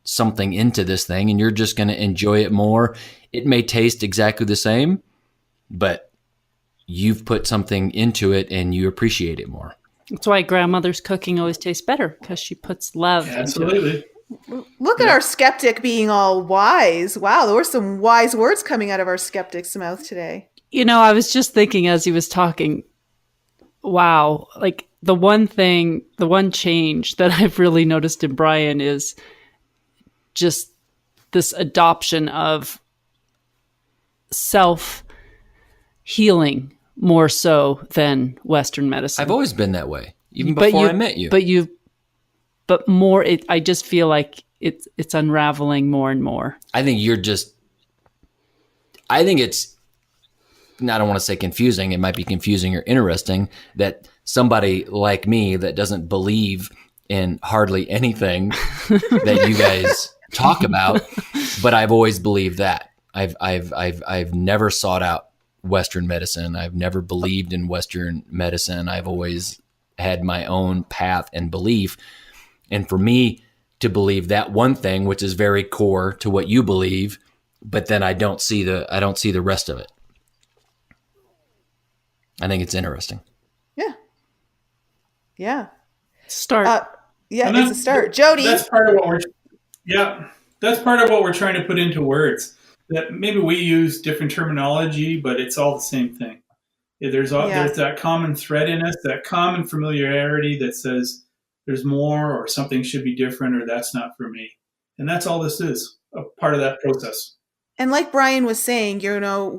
something into this thing, and you're just going to enjoy it more. It may taste exactly the same, but you've put something into it and you appreciate it more. That's why grandmother's cooking always tastes better, because she puts love into it. Look at our skeptic being all wise. Wow, there were some wise words coming out of our skeptic's mouth today. I was just thinking as he was talking, wow, like the one change that I've really noticed in Brian is just this adoption of self-healing more so than Western medicine. I've always been that way, even before I met you. But more, I just feel like it's unraveling more and more. I think it's, I don't want to say confusing. It might be confusing or interesting that somebody like me that doesn't believe in hardly anything that you guys talk about, but I've always believed that. I've never sought out Western medicine. I've never believed in Western medicine. I've always had my own path and belief. And for me to believe that one thing, which is very core to what you believe, but then I don't see the rest of it. I think it's interesting. Yeah. Yeah. Start. It's a start. Jody. That's part of what we're trying to put into words. That maybe we use different terminology, but it's all the same thing. There's that common thread in us, that common familiarity that says there's more, or something should be different, or that's not for me. And that's all this is, a part of that process. And like Brian was saying,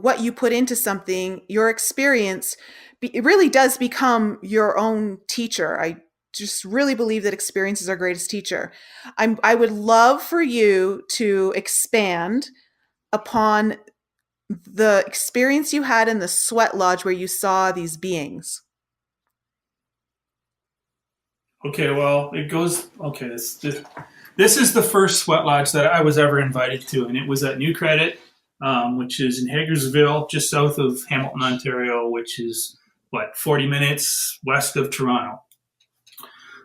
what you put into something, your experience, it really does become your own teacher. just really believe that experience is our greatest teacher. I would love for you to expand upon the experience you had in the sweat lodge where you saw these beings. Okay, well, it goes. Okay, this is the first sweat lodge that I was ever invited to, and it was at New Credit, which is in Hagersville, just south of Hamilton, Ontario, which is 40 minutes west of Toronto.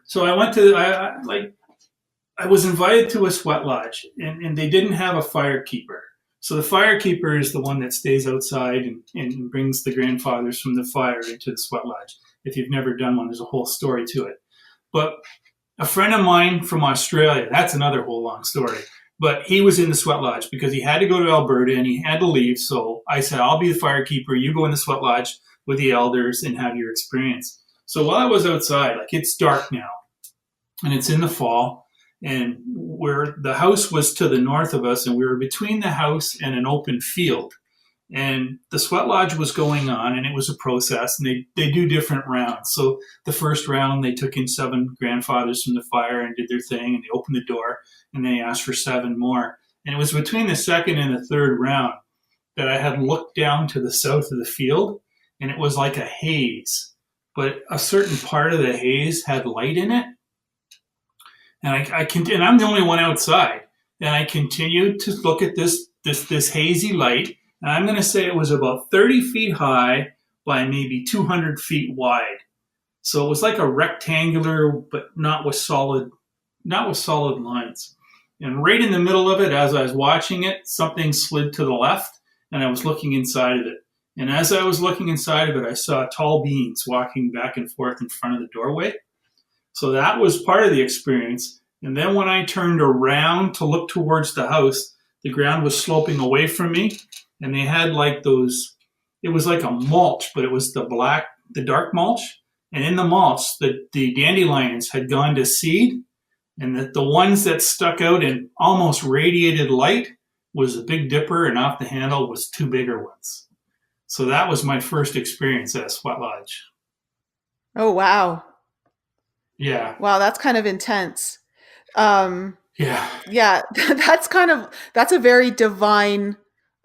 So I went to I was invited to a sweat lodge, and they didn't have a firekeeper. So the firekeeper is the one that stays outside and brings the grandfathers from the fire into the sweat lodge. If you've never done one, there's a whole story to it. But a friend of mine from Australia, that's another whole long story, but he was in the sweat lodge because he had to go to Alberta and he had to leave. So I said, I'll be the firekeeper. You go in the sweat lodge with the elders and have your experience. So while I was outside, it's dark now and it's in the fall, and where the house was to the north of us, and we were between the house and an open field. And the sweat lodge was going on, and it was a process, and they do different rounds. So the first round, they took in 7 grandfathers from the fire and did their thing, and they opened the door, and they asked for 7 more. And it was between the second and the third round that I had looked down to the south of the field, and it was like a haze. But a certain part of the haze had light in it. And and I'm the only one outside. And I continued to look at this hazy light. And I'm going to say it was about 30 feet high by maybe 200 feet wide. So it was like a rectangular, but not with solid lines. And right in the middle of it, as I was watching it, something slid to the left, and I was looking inside of it. And as I was looking inside of it, I saw tall beings walking back and forth in front of the doorway. So that was part of the experience. And then when I turned around to look towards the house, the ground was sloping away from me. And they had it was like a mulch, but it was the dark mulch. And in the mulch, the dandelions had gone to seed. And the ones that stuck out and almost radiated light was a Big Dipper, and off the handle was 2 bigger ones. So that was my first experience at a sweat lodge. Oh, wow. Yeah. Wow, that's kind of intense. Yeah. Yeah, that's a very divine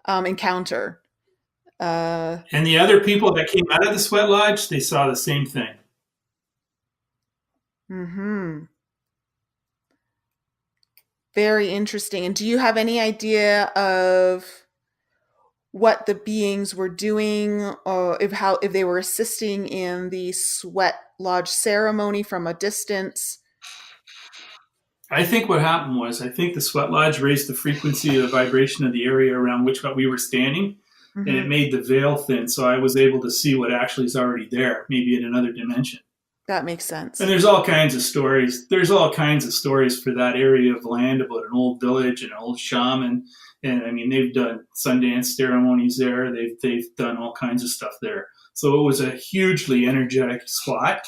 encounter. And the other people that came out of the sweat lodge, they saw the same thing. Mm-hmm. Very interesting. And do you have any idea of what the beings were doing, or if they were assisting in the sweat lodge ceremony from a distance? I think what happened was, I think the sweat lodge raised the frequency of the vibration of the area around which we were standing, and it made the veil thin, so I was able to see what actually is already there, maybe in another dimension. That makes sense. And there's all kinds of stories. There's all kinds of stories for that area of land about an old village and an old shaman. And I mean, they've done Sundance ceremonies there. They've done all kinds of stuff there. So it was a hugely energetic spot.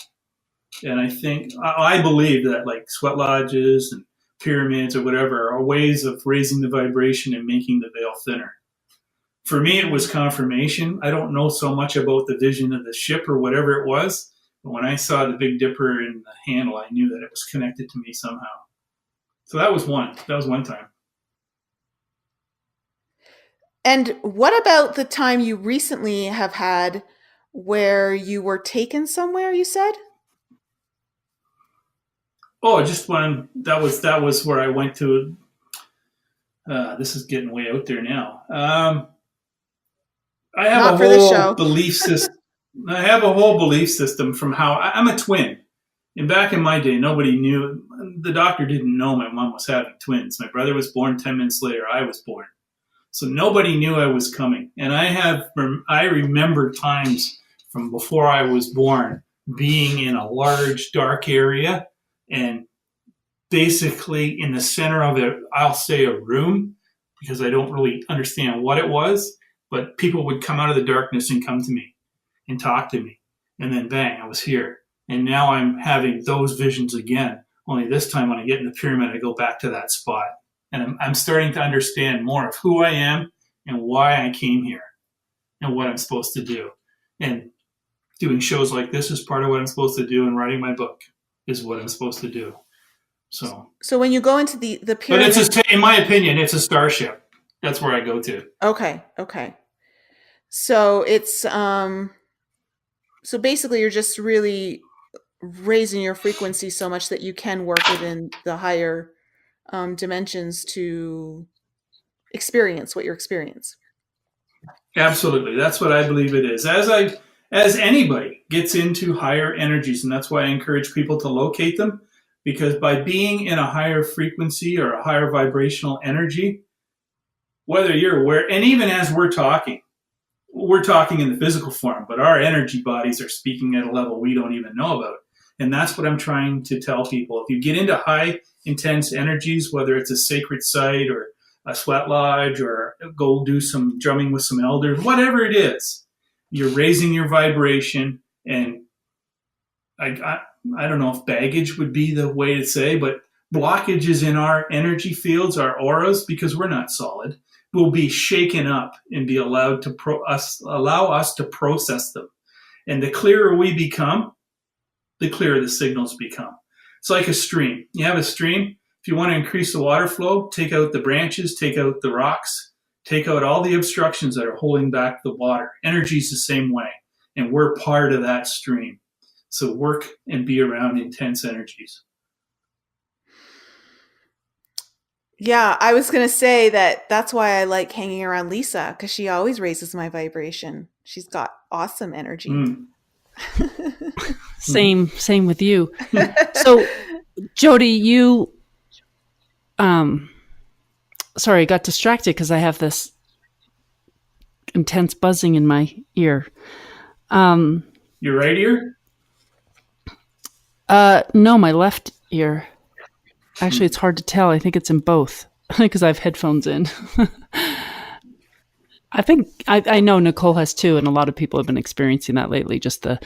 And I believe that sweat lodges and pyramids or whatever are ways of raising the vibration and making the veil thinner. For me, it was confirmation. I don't know so much about the vision of the ship or whatever it was. But when I saw the Big Dipper in the handle, I knew that it was connected to me somehow. So that was one time. And what about the time you recently have had where you were taken somewhere, you said? Oh, just one. That was where I went to. This is getting way out there now. I have Not for this show. Belief system. I have a whole belief system from how I'm a twin. And back in my day, nobody knew. The doctor didn't know my mom was having twins. My brother was born 10 minutes later. I was born. So nobody knew I was coming. And I remember times from before I was born being in a large, dark area, and basically in the center of it, I'll say a room, because I don't really understand what it was, but people would come out of the darkness and come to me and talk to me. And then bang, I was here. And now I'm having those visions again. Only this time when I get in the pyramid, I go back to that spot. And I'm starting to understand more of who I am and why I came here and what I'm supposed to do. And doing shows like this is part of what I'm supposed to do, and writing my book. is what I'm supposed to do. So when you go into the but pyramid, in my opinion, it's a starship. That's where I go to. Okay. So it's so basically you're just really raising your frequency so much that you can work within the higher dimensions to experience what you're experiencing. Absolutely. That's what I believe it is. As anybody gets into higher energies, and that's why I encourage people to locate them, because by being in a higher frequency or a higher vibrational energy, whether you're aware, and even as we're talking in the physical form, but our energy bodies are speaking at a level we don't even know about. And that's what I'm trying to tell people. If you get into high, intense energies, whether it's a sacred site or a sweat lodge or go do some drumming with some elders, whatever it is, you're raising your vibration. And I don't know if baggage would be the way to say, but blockages in our energy fields, our auras, because we're not solid, will be shaken up and be allowed to allow us to process them. And the clearer we become, the clearer the signals become. It's like a stream. You have a stream. If you want to increase the water flow, take out the branches, take out the rocks, take out all the obstructions that are holding back the water. Energy is the same way, and we're part of that stream. So work and be around intense energies. Yeah, I was going to say that's why I like hanging around Lisa, because she always raises my vibration. She's got awesome energy. Same with you. So, Jody, you, sorry, I got distracted because I have this intense buzzing in my ear. Your right ear? No, my left ear. Actually, it's hard to tell. I think it's in both because I have headphones in. I think I know Nicole has too, and a lot of people have been experiencing that lately, just the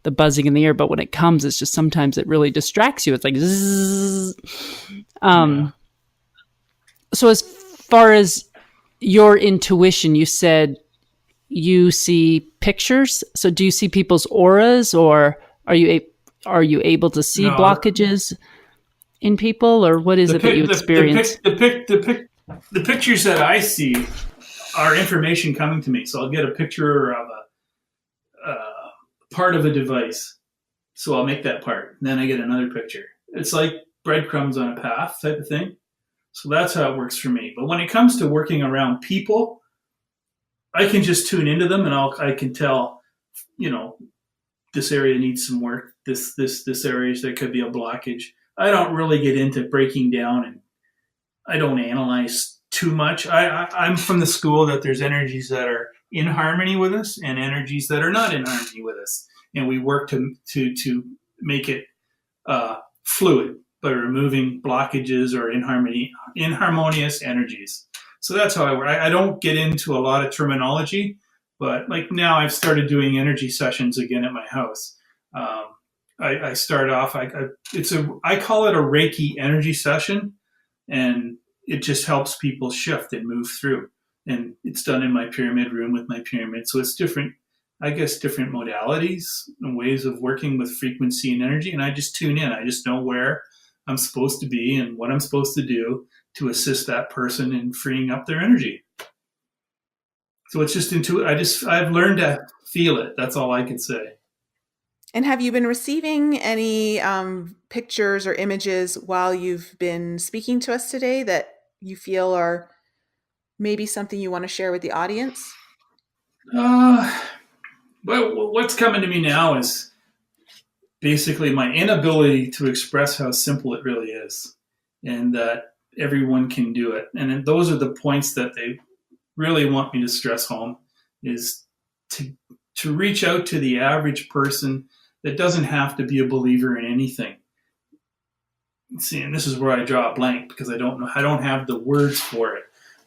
buzzing in the ear. But when it comes, it's just sometimes it really distracts you. It's like zzz. So as far as your intuition, you said you see pictures. So do you see people's auras, or are you able to see blockages in people, or what is it that you experience? The pictures that I see are information coming to me. So I'll get a picture of a part of a device. So I'll make that part. And then I get another picture. It's like breadcrumbs on a path type of thing. So that's how it works for me. But when it comes to working around people, I can just tune into them and I can tell, this area needs some work. This area, there could be a blockage. I don't really get into breaking down, and I don't analyze too much. I'm from the school that there's energies that are in harmony with us and energies that are not in harmony with us. And we work to make it fluid by removing blockages or inharmonious energies. So that's how I work. I don't get into a lot of terminology, but like now I've started doing energy sessions again at my house. I start off, I call it a Reiki energy session, and it just helps people shift and move through. And it's done in my pyramid room with my pyramid. So it's different modalities and ways of working with frequency and energy. And I just tune in. I just know where I'm supposed to be and what I'm supposed to do to assist that person in freeing up their energy. So it's just I've learned to feel it. That's all I can say. And have you been receiving any pictures or images while you've been speaking to us today that you feel are maybe something you want to share with the audience? Well, what's coming to me now is basically my inability to express how simple it really is, and that everyone can do it. And those are the points that they really want me to stress home, is to reach out to the average person that doesn't have to be a believer in anything. See, and this is where I draw a blank because I don't have the words for it.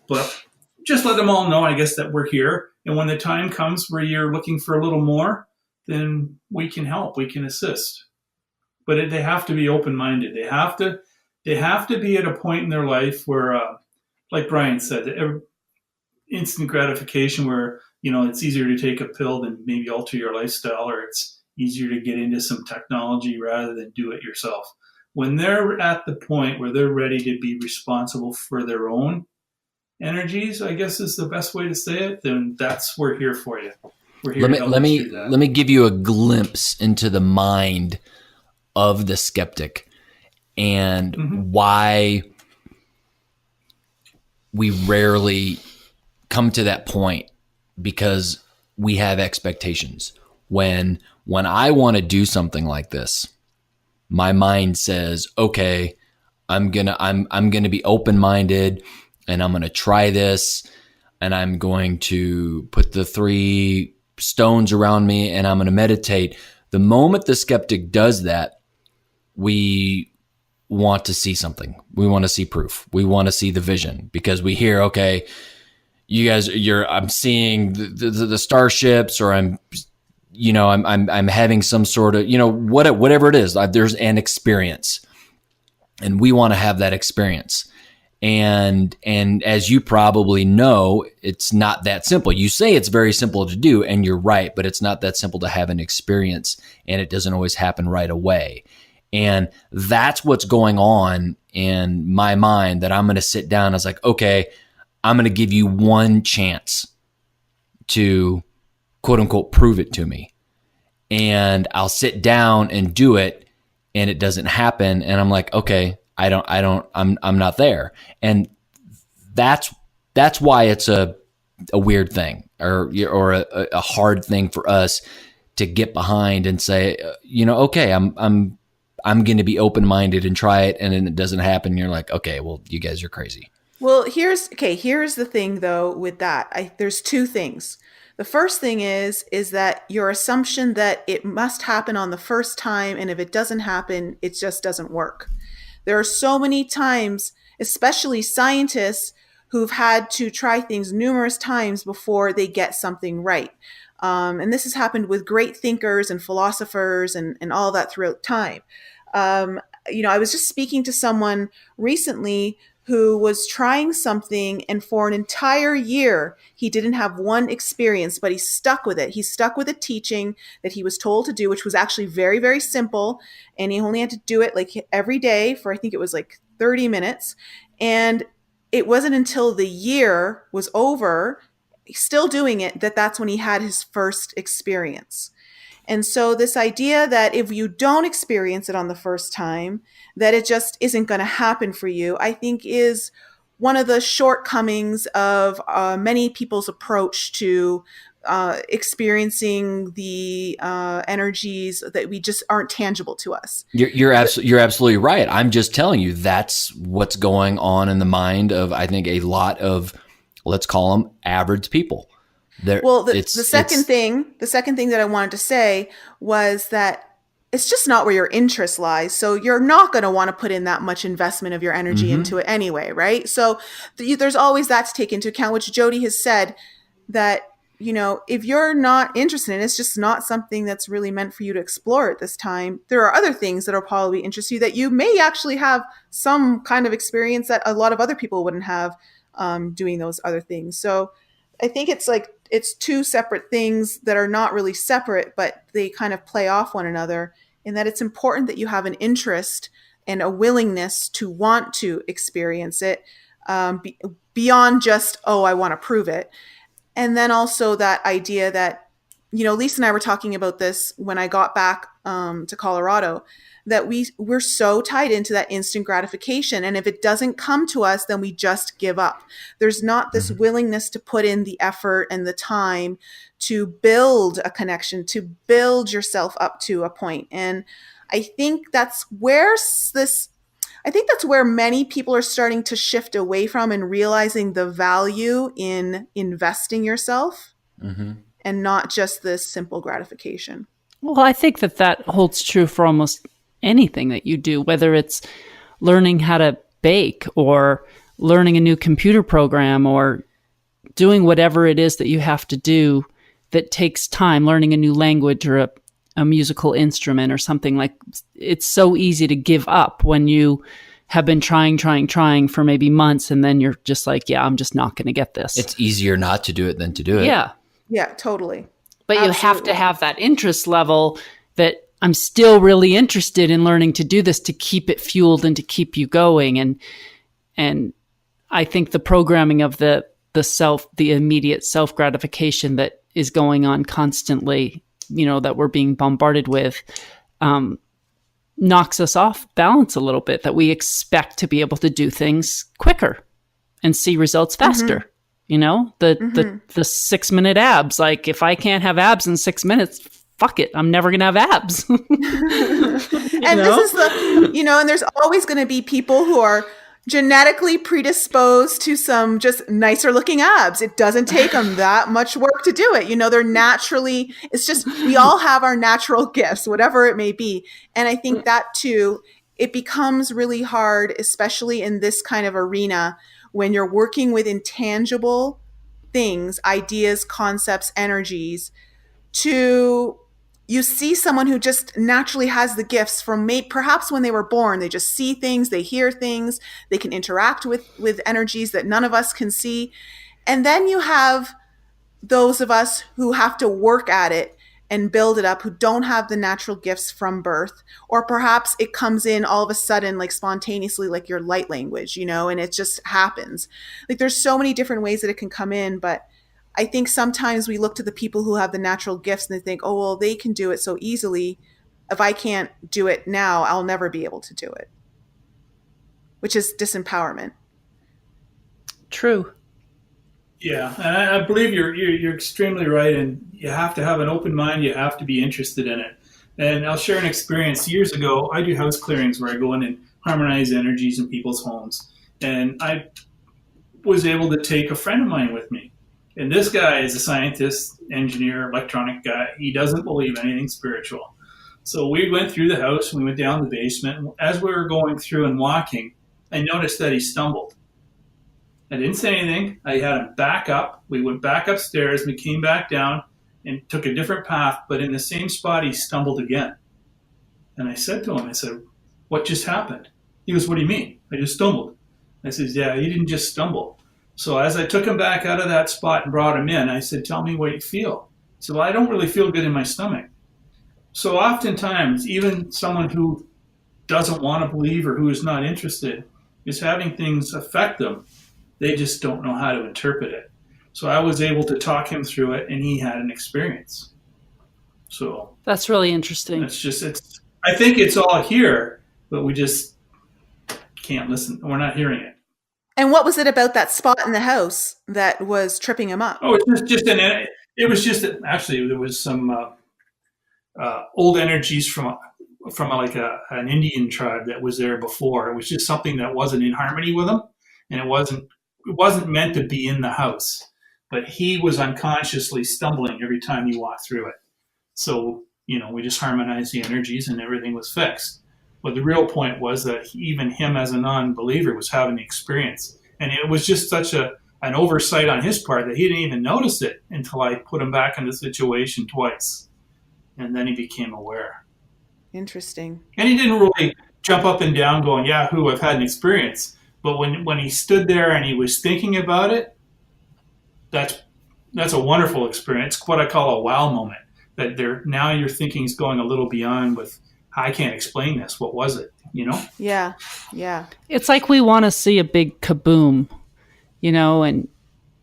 But just let them all know, I guess, that we're here. And when the time comes where you're looking for a little more, then we can help, we can assist. But they have to be open-minded. They have to be at a point in their life where, like Brian said, instant gratification where, it's easier to take a pill than maybe alter your lifestyle, or it's easier to get into some technology rather than do it yourself. When they're at the point where they're ready to be responsible for their own energies, I guess is the best way to say it, then we're here for you. We're here to help you through that. Let me give you a glimpse into the mind of the skeptic and why we rarely come to that point, because we have expectations. When I want to do something like this, my mind says, okay, I'm gonna be open-minded, and I'm gonna try this, and I'm going to put the 3 stones around me, and I'm gonna meditate. The moment the skeptic does that, we want to see something. We want to see proof. We want to see the vision, because we hear, okay, you guys, I'm seeing the starships, or I'm having some sort of, whatever it is. There's an experience, and we want to have that experience. And as you probably know, it's not that simple. You say it's very simple to do, and you're right, but it's not that simple to have an experience, and it doesn't always happen right away. And that's what's going on in my mind, that I'm going to sit down. I was like, okay, I'm going to give you one chance to quote unquote prove it to me. And I'll sit down and do it, and it doesn't happen. And I'm like, okay, I'm not there. And that's why it's a weird thing, or a hard thing for us to get behind and say, okay, I'm going to be open-minded and try it. And then it doesn't happen. You're like, okay, well, you guys are crazy. Well, here's the thing though with that. There's 2 things. The first thing is that your assumption that it must happen on the first time, and if it doesn't happen, it just doesn't work. There are so many times, especially scientists, who've had to try things numerous times before they get something right. And this has happened with great thinkers and philosophers and all that throughout time. I was just speaking to someone recently who was trying something, and for an entire year, he didn't have one experience, but he stuck with it. He stuck with a teaching that he was told to do, which was actually very, very simple. And he only had to do it like every day for, I think it was like 30 minutes. And it wasn't until the year was over, still doing it, that's when he had his first experience. And so this idea that if you don't experience it on the first time, that it just isn't going to happen for you, I think is one of the shortcomings of many people's approach to experiencing the energies that we just aren't tangible to us. You're absolutely right. I'm just telling you, that's what's going on in the mind of, I think, a lot of, let's call them average people. The second thing that I wanted to say was that it's just not where your interest lies. So you're not going to want to put in that much investment of your energy into it anyway, right? So there's always that to take into account, which Jody has said that, if you're not interested in it, it's just not something that's really meant for you to explore at this time. There are other things that will probably interest you, that you may actually have some kind of experience that a lot of other people wouldn't have doing those other things. So I think it's 2 separate things that are not really separate, but they kind of play off one another, in that it's important that you have an interest and a willingness to want to experience it beyond just, oh, I want to prove it. And then also that idea that, Lisa and I were talking about this when I got back to Colorado, that we're so tied into that instant gratification. And if it doesn't come to us, then we just give up. There's not this willingness to put in the effort and the time to build a connection, to build yourself up to a point. And I think that's where many people are starting to shift away from, and realizing the value in investing yourself and not just this simple gratification. Well, I think that holds true for almost anything that you do, whether it's learning how to bake, or learning a new computer program, or doing whatever it is that you have to do that takes time, learning a new language or a musical instrument or something. Like, it's so easy to give up when you have been trying for maybe months, and then you're just like, yeah, I'm just not going to get this. It's easier not to do it than to do it. Yeah. Yeah, totally. But you have to have that interest level that I'm still really interested in learning to do this, to keep it fueled and to keep you going. And I think the programming of the immediate self gratification that is going on constantly, that we're being bombarded with, knocks us off balance a little bit, that we expect to be able to do things quicker and see results faster. The 6-minute abs, like if I can't have abs in 6 minutes, fuck it, I'm never going to have abs. And this is and there's always going to be people who are genetically predisposed to some just nicer looking abs. It doesn't take them that much work to do it. They're naturally, it's just, we all have our natural gifts, whatever it may be. And I think that too, it becomes really hard, especially in this kind of arena, when you're working with intangible things, ideas, concepts, energies, you see someone who just naturally has the gifts from perhaps when they were born. They just see things, they hear things, they can interact with energies that none of us can see. And then you have those of us who have to work at it and build it up, who don't have the natural gifts from birth, or perhaps it comes in all of a sudden, like spontaneously, like your light language, and it just happens. Like there's so many different ways that it can come in, but I think sometimes we look to the people who have the natural gifts and they think, oh, well, they can do it so easily. If I can't do it now, I'll never be able to do it, which is disempowerment. True. Yeah, and I believe you're extremely right, and you have to have an open mind. You have to be interested in it. And I'll share an experience. Years ago, I do house clearings where I go in and harmonize energies in people's homes. And I was able to take a friend of mine with me. And this guy is a scientist, engineer, electronic guy. He doesn't believe anything spiritual. So we went through the house, we went down the basement. And as we were going through and walking, I noticed that he stumbled. I didn't say anything. I had him back up. We went back upstairs. We came back down and took a different path. But in the same spot, he stumbled again. And I said to him, what just happened? He goes, what do you mean? I just stumbled. I said, yeah, you didn't just stumble. So as I took him back out of that spot and brought him in, I said, tell me what you feel. He said, well, I don't really feel good in my stomach. So oftentimes, even someone who doesn't want to believe or who is not interested is having things affect them. They just don't know how to interpret it. So I was able to talk him through it, and he had an experience. So that's really interesting. I think it's all here, but we just can't listen. We're not hearing it. And what was it about that spot in the house that was tripping him up? Oh, it was just actually there was some old energies from an Indian tribe that was there before. It was just something that wasn't in harmony with him, and it wasn't meant to be in the house. But he was unconsciously stumbling every time he walked through it. So we just harmonized the energies and everything was fixed. But the real point was that even him as a non-believer was having the experience. And it was just such an oversight on his part that he didn't even notice it until I put him back in the situation twice. And then he became aware. Interesting. And he didn't really jump up and down going, Yahoo, I've had an experience. But when he stood there and he was thinking about it, that's a wonderful experience. What I call a wow moment. That now your thinking's going a little beyond with, I can't explain this. What was it? Yeah. It's like we want to see a big kaboom, and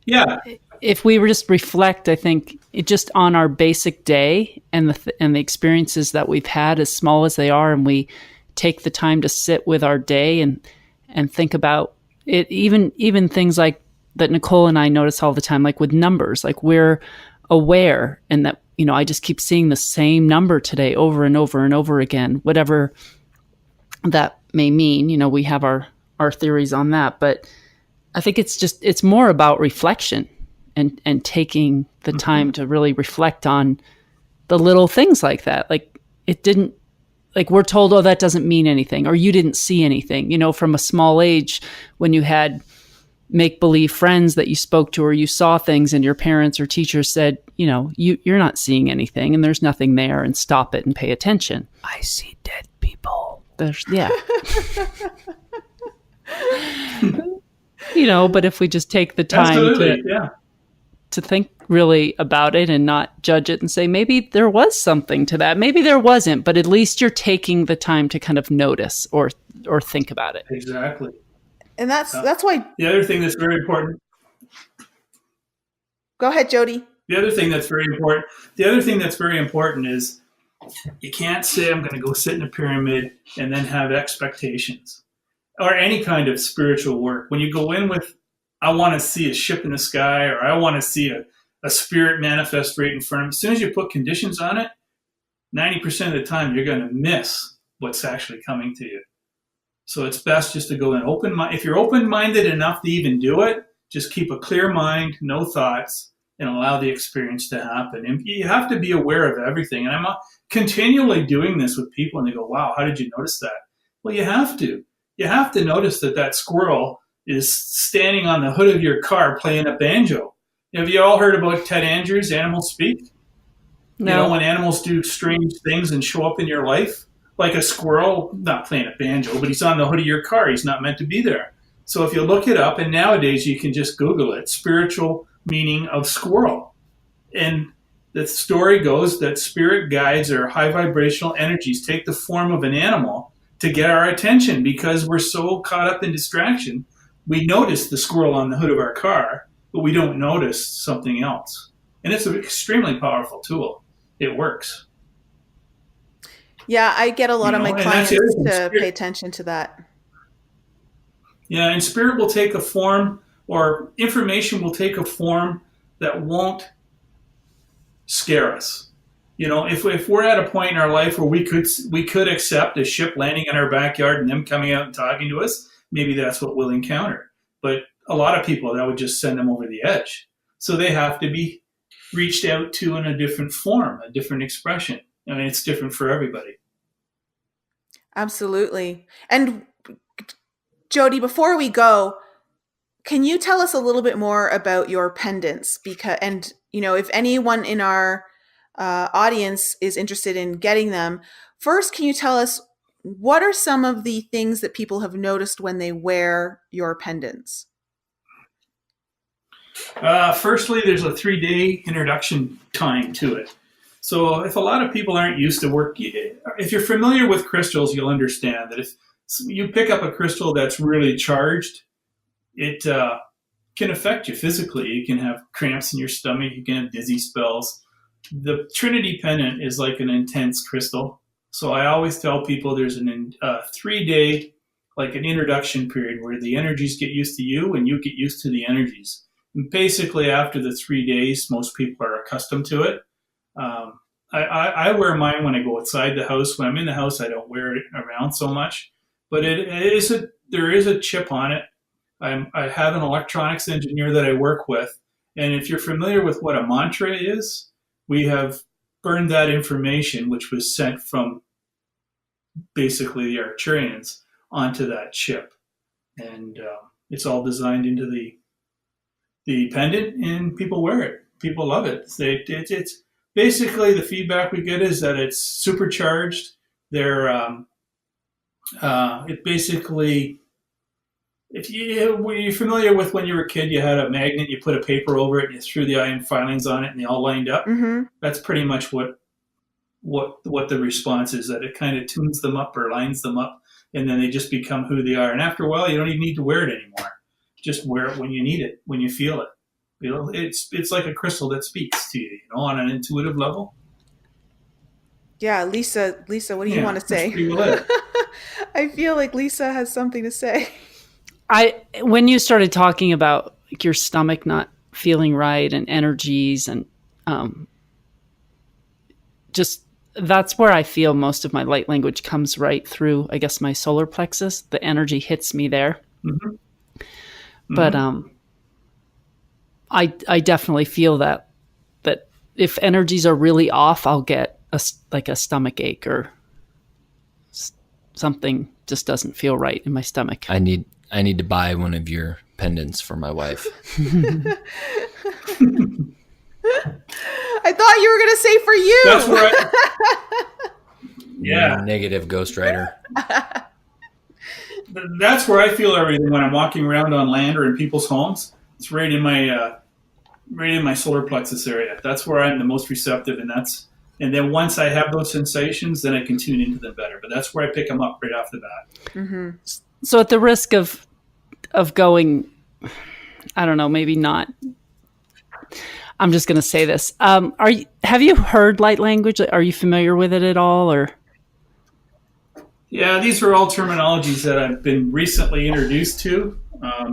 yeah. If we were just reflect, I think it just on our basic day and the experiences that we've had, as small as they are, and we take the time to sit with our day and think about it, even things like that NICOLE and I notice all the time, like with numbers, like we're aware and that, I just keep seeing the same number today over and over and over again, whatever that may mean. We have our theories on that, but I think it's more about reflection and taking the time to really reflect on the little things like that. Like we're told, oh, that doesn't mean anything, or you didn't see anything, from a small age when you had make-believe friends that you spoke to, or you saw things and your parents or teachers said, you're not seeing anything and there's nothing there, and stop it and pay attention. I see dead people. Yeah. But if we just take the time to think really about it and not judge it and say, maybe there was something to that. Maybe there wasn't, but at least you're taking the time to kind of notice or think about it. Exactly. And that's why. The other thing that's very important. Go ahead, Jody. The other thing that's very important is you can't say I'm going to go sit in a pyramid and then have expectations, or any kind of spiritual work. When you go in with, I want to see a ship in the sky, or I want to see a spirit manifest right in front of me. As soon as you put conditions on it, 90% of the time you're going to miss what's actually coming to you. So it's best just to go in open mind. If you're open-minded enough to even do it, just keep a clear mind, no thoughts, and allow the experience to happen. And you have to be aware of everything. And I'm continually doing this with people, and they go, wow, how did you notice that? Well, you have to. You have to notice that squirrel is standing on the hood of your car playing a banjo. Have you all heard about Ted Andrews' Animals Speak? No. You know, when animals do strange things and show up in your life, like a squirrel, not playing a banjo, but he's on the hood of your car. He's not meant to be there. So if you look it up, and nowadays you can just Google it, spiritual meaning of squirrel. And the story goes that spirit guides or high vibrational energies take the form of an animal to get our attention, because we're so caught up in distraction. We notice the squirrel on the hood of our car, but we don't notice something else. And it's an extremely powerful tool. It works. Yeah, I get a lot of my clients to pay attention to that. Yeah, and spirit will take a form, or information will take a form that won't scare us. You know, if we're at a point in our life where we could accept a ship landing in our backyard and them coming out and talking to us, maybe that's what we'll encounter. But a lot of people, that would just send them over the edge. So they have to be reached out to in a different form, a different expression. I mean, it's different for everybody. Absolutely. And Jody, before we go, can you tell us a little bit more about your pendants? And if anyone in our audience is interested in getting them, first, can you tell us what are some of the things that people have noticed when they wear your pendants? Firstly, there's a 3-day introduction time to it. So if a lot of people aren't used to work, if you're familiar with crystals, you'll understand that if you pick up a crystal that's really charged, it can affect you physically. You can have cramps in your stomach. You can have dizzy spells. The Trinity pendant is like an intense crystal. So I always tell people there's a 3-day, like an introduction period where the energies get used to you and you get used to the energies. And basically after the 3 days, most people are accustomed to it. I wear mine when I go outside the house. When I'm in the house, I don't wear it around so much. But there is a chip on it. I have an electronics engineer that I work with. And if you're familiar with what a mantra is, we have burned that information, which was sent from basically the Arcturians, onto that chip. And it's all designed into the pendant, and people wear it. People love it. It's basically, the feedback we get is that it's supercharged. It basically, if you're familiar with when you were a kid, you had a magnet, you put a paper over it, and you threw the iron filings on it, and they all lined up. Mm-hmm. That's pretty much what the response is, that it kind of tunes them up or lines them up, and then they just become who they are. And after a while, you don't even need to wear it anymore. Just wear it when you need it, when you feel it. You know, it's like a crystal that speaks to you, on an intuitive level. Yeah, Lisa, what do you want to say? I feel like Lisa has something to say. When you started talking about your stomach not feeling right and energies and just that's where I feel most of my light language comes right through, I guess, my solar plexus. The energy hits me there. Mm-hmm. But I definitely feel that if energies are really off, I'll get a stomach ache or something just doesn't feel right in my stomach. I need to buy one of your pendants for my wife. I thought you were going to say for you. That's right. Yeah. Negative ghostwriter. That's where I feel everything when I'm walking around on land or in people's homes. It's right in right in my solar plexus area. That's where I'm the most receptive, and then once I have those sensations, then I can tune into them better. But that's where I pick them up right off the bat. Mm-hmm. So at the risk of going, I don't know, maybe not. I'm just going to say this. Have you heard light language? Are you familiar with it at all, or? Yeah, these are all terminologies that I've been recently introduced to.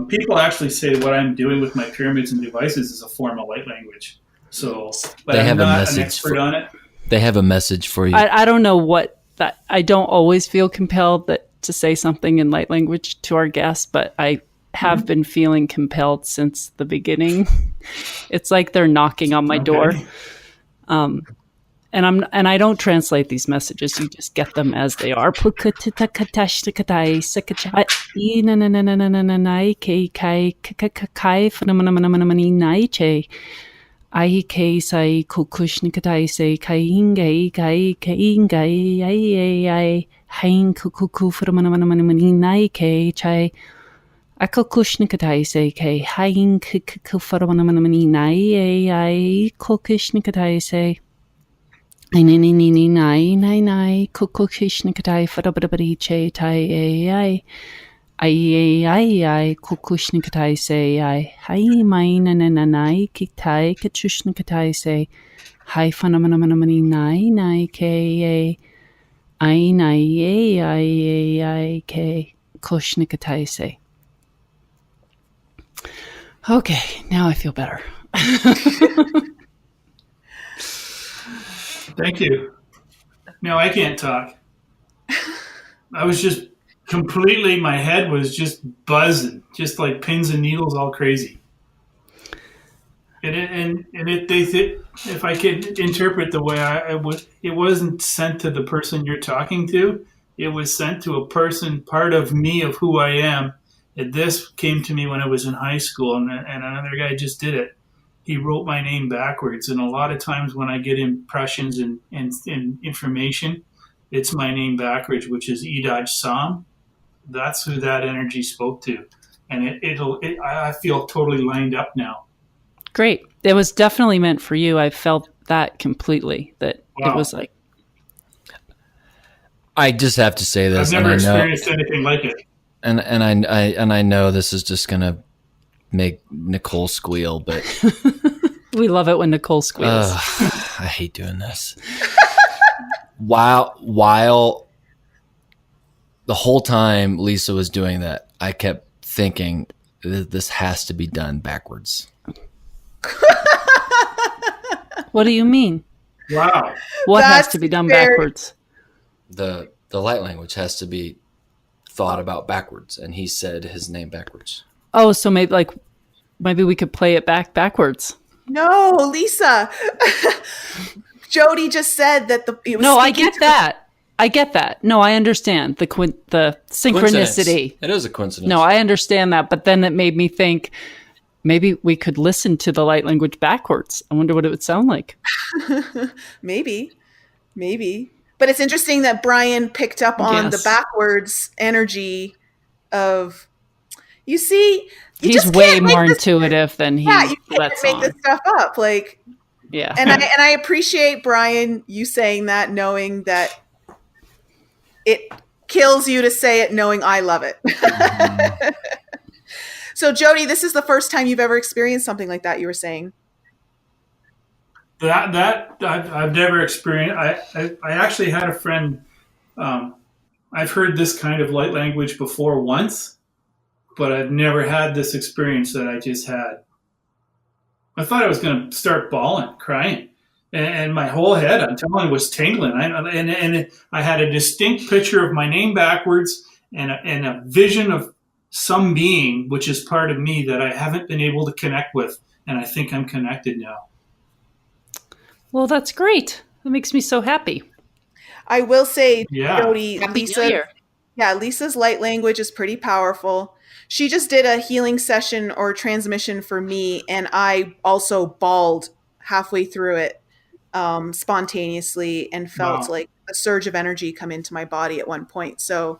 People actually say what I'm doing with my pyramids and devices is a form of light language. So, but I'm not an expert on it. They have a message for you. I don't know what that. I don't always feel compelled to say something in light language to our guests, but I have been feeling compelled since the beginning. It's like they're knocking on my door. And I don't translate these messages. You just get them as they are. Ai ke sai kukushnikai se kaingai kai kaingai ai hein kuku framanamanamani nai ke chai akukushnikai se kai hein kuku framanamanamani nai ai kukushnikai se ni nai kukushnikai farabari che tai ai kukushnikai se ai hai mai nai kitai kachushnikai se hai fanamanamani nai ke ai nai ai ke kushnikai se. Okay, now I feel better. Thank you. No, I can't talk. I was just completely, my head was just buzzing, just like pins and needles, all crazy. If I could interpret the way it wasn't sent to the person you're talking to. It was sent to a person, part of me, of who I am. And this came to me when I was in high school, and another guy just did it. He wrote my name backwards, and a lot of times when I get impressions and information, it's my name backwards, which is Idaj Sam. That's who that energy spoke to, and I feel totally lined up now. Great. It was definitely meant for you. I felt that completely. That It was like. I just have to say this. I've never experienced anything like it. And I know this is just gonna make Nicole squeal, but we love it when Nicole squeals. I hate doing this. While the whole time Lisa was doing that, I kept thinking this has to be done backwards. What do you mean? Wow. What has to be done backwards? The light language has to be thought about backwards, and he said his name backwards. Oh, so maybe we could play it backwards. No, Lisa. Jody just said that I get that. I get that. No, I understand the synchronicity. It is a coincidence. No, I understand that, but then it made me think maybe we could listen to the light language backwards. I wonder what it would sound like. Maybe. But it's interesting that Brian picked up on the backwards energy of, you see, he's way more intuitive than he lets on. You can't make this stuff up. Yeah. And I appreciate, Brian, you saying that, knowing that it kills you to say it, knowing I love it. Mm-hmm. So, Jody, this is the first time you've ever experienced something like that, you were saying. That I've never experienced. I actually had a friend. I've heard this kind of light language before once, but I've never had this experience that I just had. I thought I was going to start bawling, crying, and my whole head, I'm telling you, was tingling. And I had a distinct picture of my name backwards and a vision of some being, which is part of me that I haven't been able to connect with, and I think I'm connected now. Well, that's great. That makes me so happy. I will say, Jody, Lisa's light language is pretty powerful. She just did a healing session or transmission for me, and I also bawled halfway through it spontaneously and felt like a surge of energy come into my body at one point. So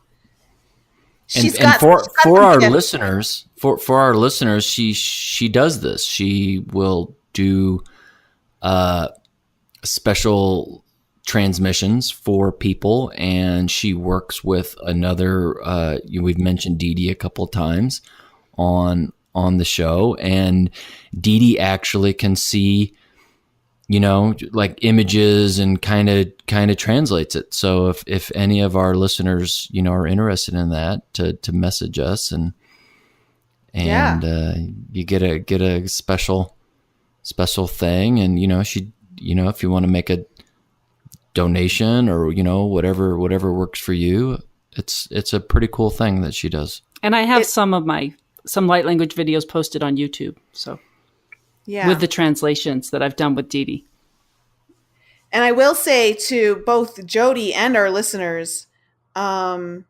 for our listeners, she does this. She will do special transmissions for people, and she works with another. We've mentioned Dee Dee a couple of times on the show, and Dee Dee actually can see, like images and kind of translates it. So if any of our listeners, are interested in that, to message us and you get a special thing. And, she, if you want to make a donation or, whatever works for you, it's a pretty cool thing that she does. And I have some light language videos posted on YouTube. So with the translations that I've done with Dee Dee. And I will say to both Jody and our listeners, the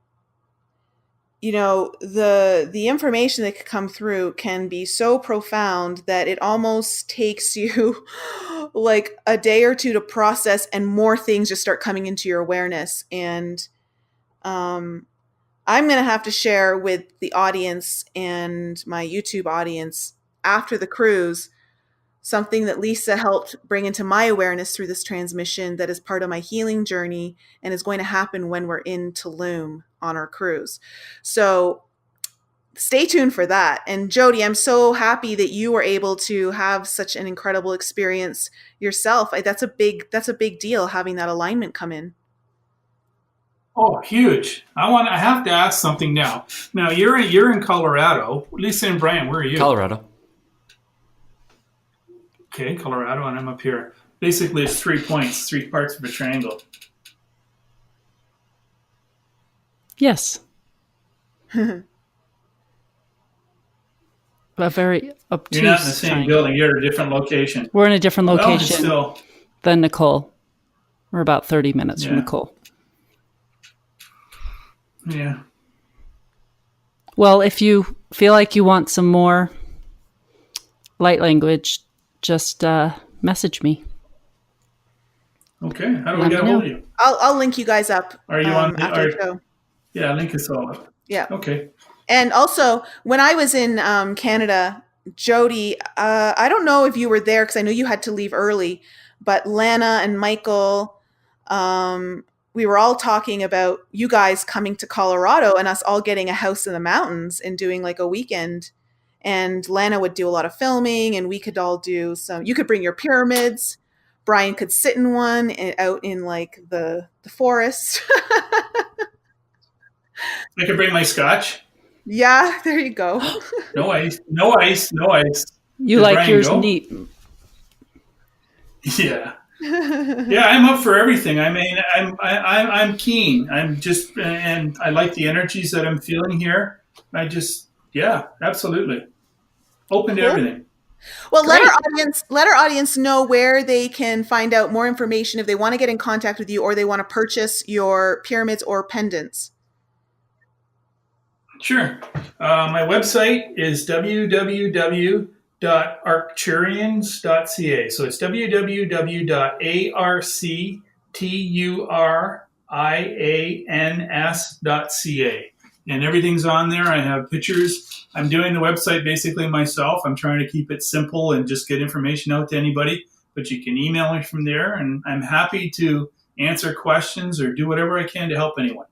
information that can come through can be so profound that it almost takes you like a day or two to process, and more things just start coming into your awareness. And I'm going to have to share with the audience and my YouTube audience after the cruise something that Lisa helped bring into my awareness through this transmission that is part of my healing journey and is going to happen when we're in Tulum on our cruise. So stay tuned for that. And Jody, I'm so happy that you were able to have such an incredible experience yourself. That's a big deal, having that alignment come in. Oh, huge. I have to ask something now. Now you're in Colorado. Lisa and Brian, where are you? Colorado. Okay, Colorado, and I'm up here. Basically, it's 3 points, 3 parts of a triangle. Yes. A very obtuse You're not in the same triangle. building. You're at a different location. We're in a different location Well, than NICOLE. We're about 30 minutes from NICOLE. Yeah. Well, if you feel like you want some more light language, just message me. Okay. How do we get a hold of you? I'll link you guys up. Are you on after the show? Yeah, link us all up. Yeah. Okay. And also, when I was in Canada, Jody, I don't know if you were there because I know you had to leave early, but Lana and Michael, we were all talking about you guys coming to Colorado and us all getting a house in the mountains and doing like a weekend. And Lana would do a lot of filming, and we could all do you could bring your pyramids. Brian could sit in one out in like the forest. I could bring my scotch. Yeah, there you go. No ice. No ice. No ice. You Did like Brian yours go? neat. Yeah. Yeah, I'm up for everything. I mean, I'm keen. I'm just, and I like the energies that I'm feeling here. Yeah, absolutely. Open to everything. Well, let our audience know where they can find out more information if they want to get in contact with you or they want to purchase your pyramids or pendants. Sure. My website is www.Arcturians.ca. So it's www.Arcturians.ca. And everything's on there. I have pictures. I'm doing the website basically myself. I'm trying to keep it simple and just get information out to anybody. But you can email me from there, and I'm happy to answer questions or do whatever I can to help anyone.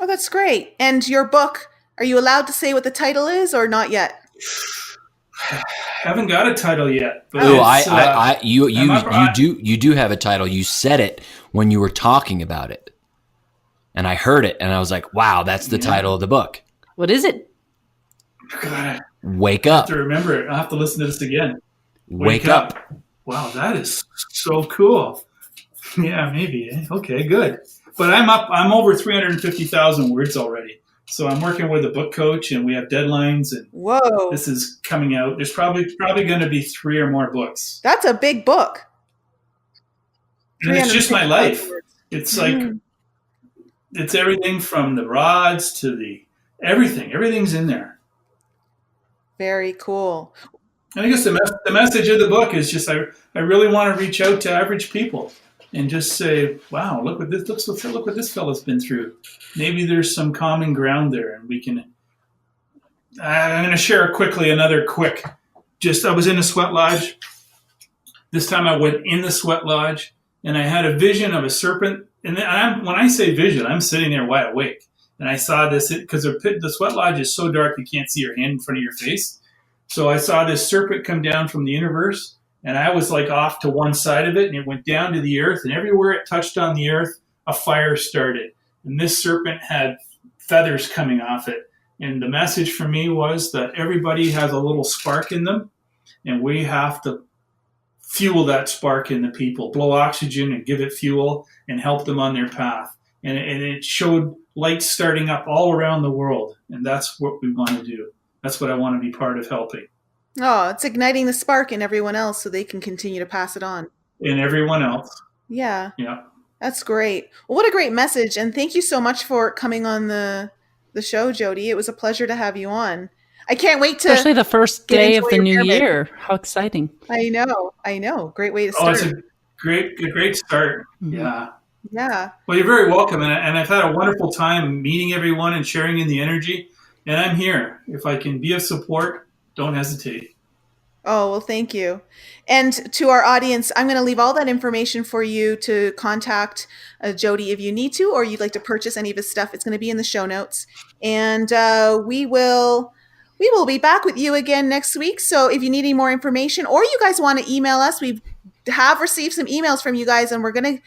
Oh, that's great. And your book, are you allowed to say what the title is or not yet? Haven't got a title yet. But you do have a title. You said it when you were talking about it. And I heard it, and I was like, wow, that's the title of the book. What is it? God, Wake I Up. have to remember it. I'll have to listen to this again. Wake up. Wow, that is so cool. Yeah, maybe. Okay, good. But I'm over 350,000 words already. So I'm working with a book coach, and we have deadlines, and Whoa. This is coming out. There's probably going to be 3 or more books. That's a big book. And it's just my life. It's like, it's everything from the rods to the everything. Everything's in there. Very cool. And I guess the message of the book is just I really want to reach out to average people and just say, wow, look what this fellow's been through. Maybe there's some common ground there, and we can. I'm going to share quickly I was in a sweat lodge This time I went in the sweat lodge, and I had a vision of a serpent. And then when I say vision, I'm sitting there wide awake. And I saw this, because the sweat lodge is so dark you can't see your hand in front of your face. So I saw this serpent come down from the universe, and I was like off to one side of it, and it went down to the earth, and everywhere it touched on the earth, a fire started. And this serpent had feathers coming off it. And the message for me was that everybody has a little spark in them, and we have to fuel that spark in the people, blow oxygen and give it fuel and help them on their path. And it showed light starting up all around the world. And that's what we want to do. That's what I want to be part of helping. Oh, it's igniting the spark in everyone else so they can continue to pass it on. And everyone else. Yeah. Yeah. That's great. Well, what a great message. And thank you so much for coming on the show, Jody. It was a pleasure to have you on. I can't wait to... Especially the first day of the new year. How exciting. I know. Great way to start. Oh, it's a great start. Mm-hmm. Yeah. Yeah. Well, you're very welcome. And I've had a wonderful time meeting everyone and sharing in the energy. And I'm here. If I can be of support, don't hesitate. Oh, well, thank you. And to our audience, I'm going to leave all that information for you to contact Jody if you need to, or you'd like to purchase any of his stuff. It's going to be in the show notes. And we will be back with you again next week. So if you need any more information, or you guys want to email us, we have received some emails from you guys, and we're going to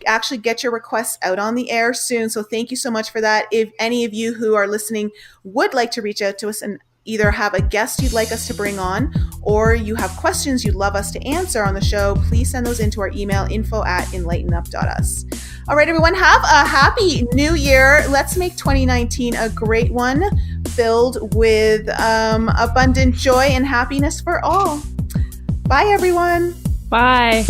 actually get your requests out on the air soon. So thank you so much for that. If any of you who are listening would like to reach out to us and either have a guest you'd like us to bring on, or you have questions you'd love us to answer on the show, please send those into our email, info@enlightenup.us. All right, everyone, have a happy new year. Let's make 2019 a great one, filled with abundant joy and happiness for all. Bye, everyone. Bye.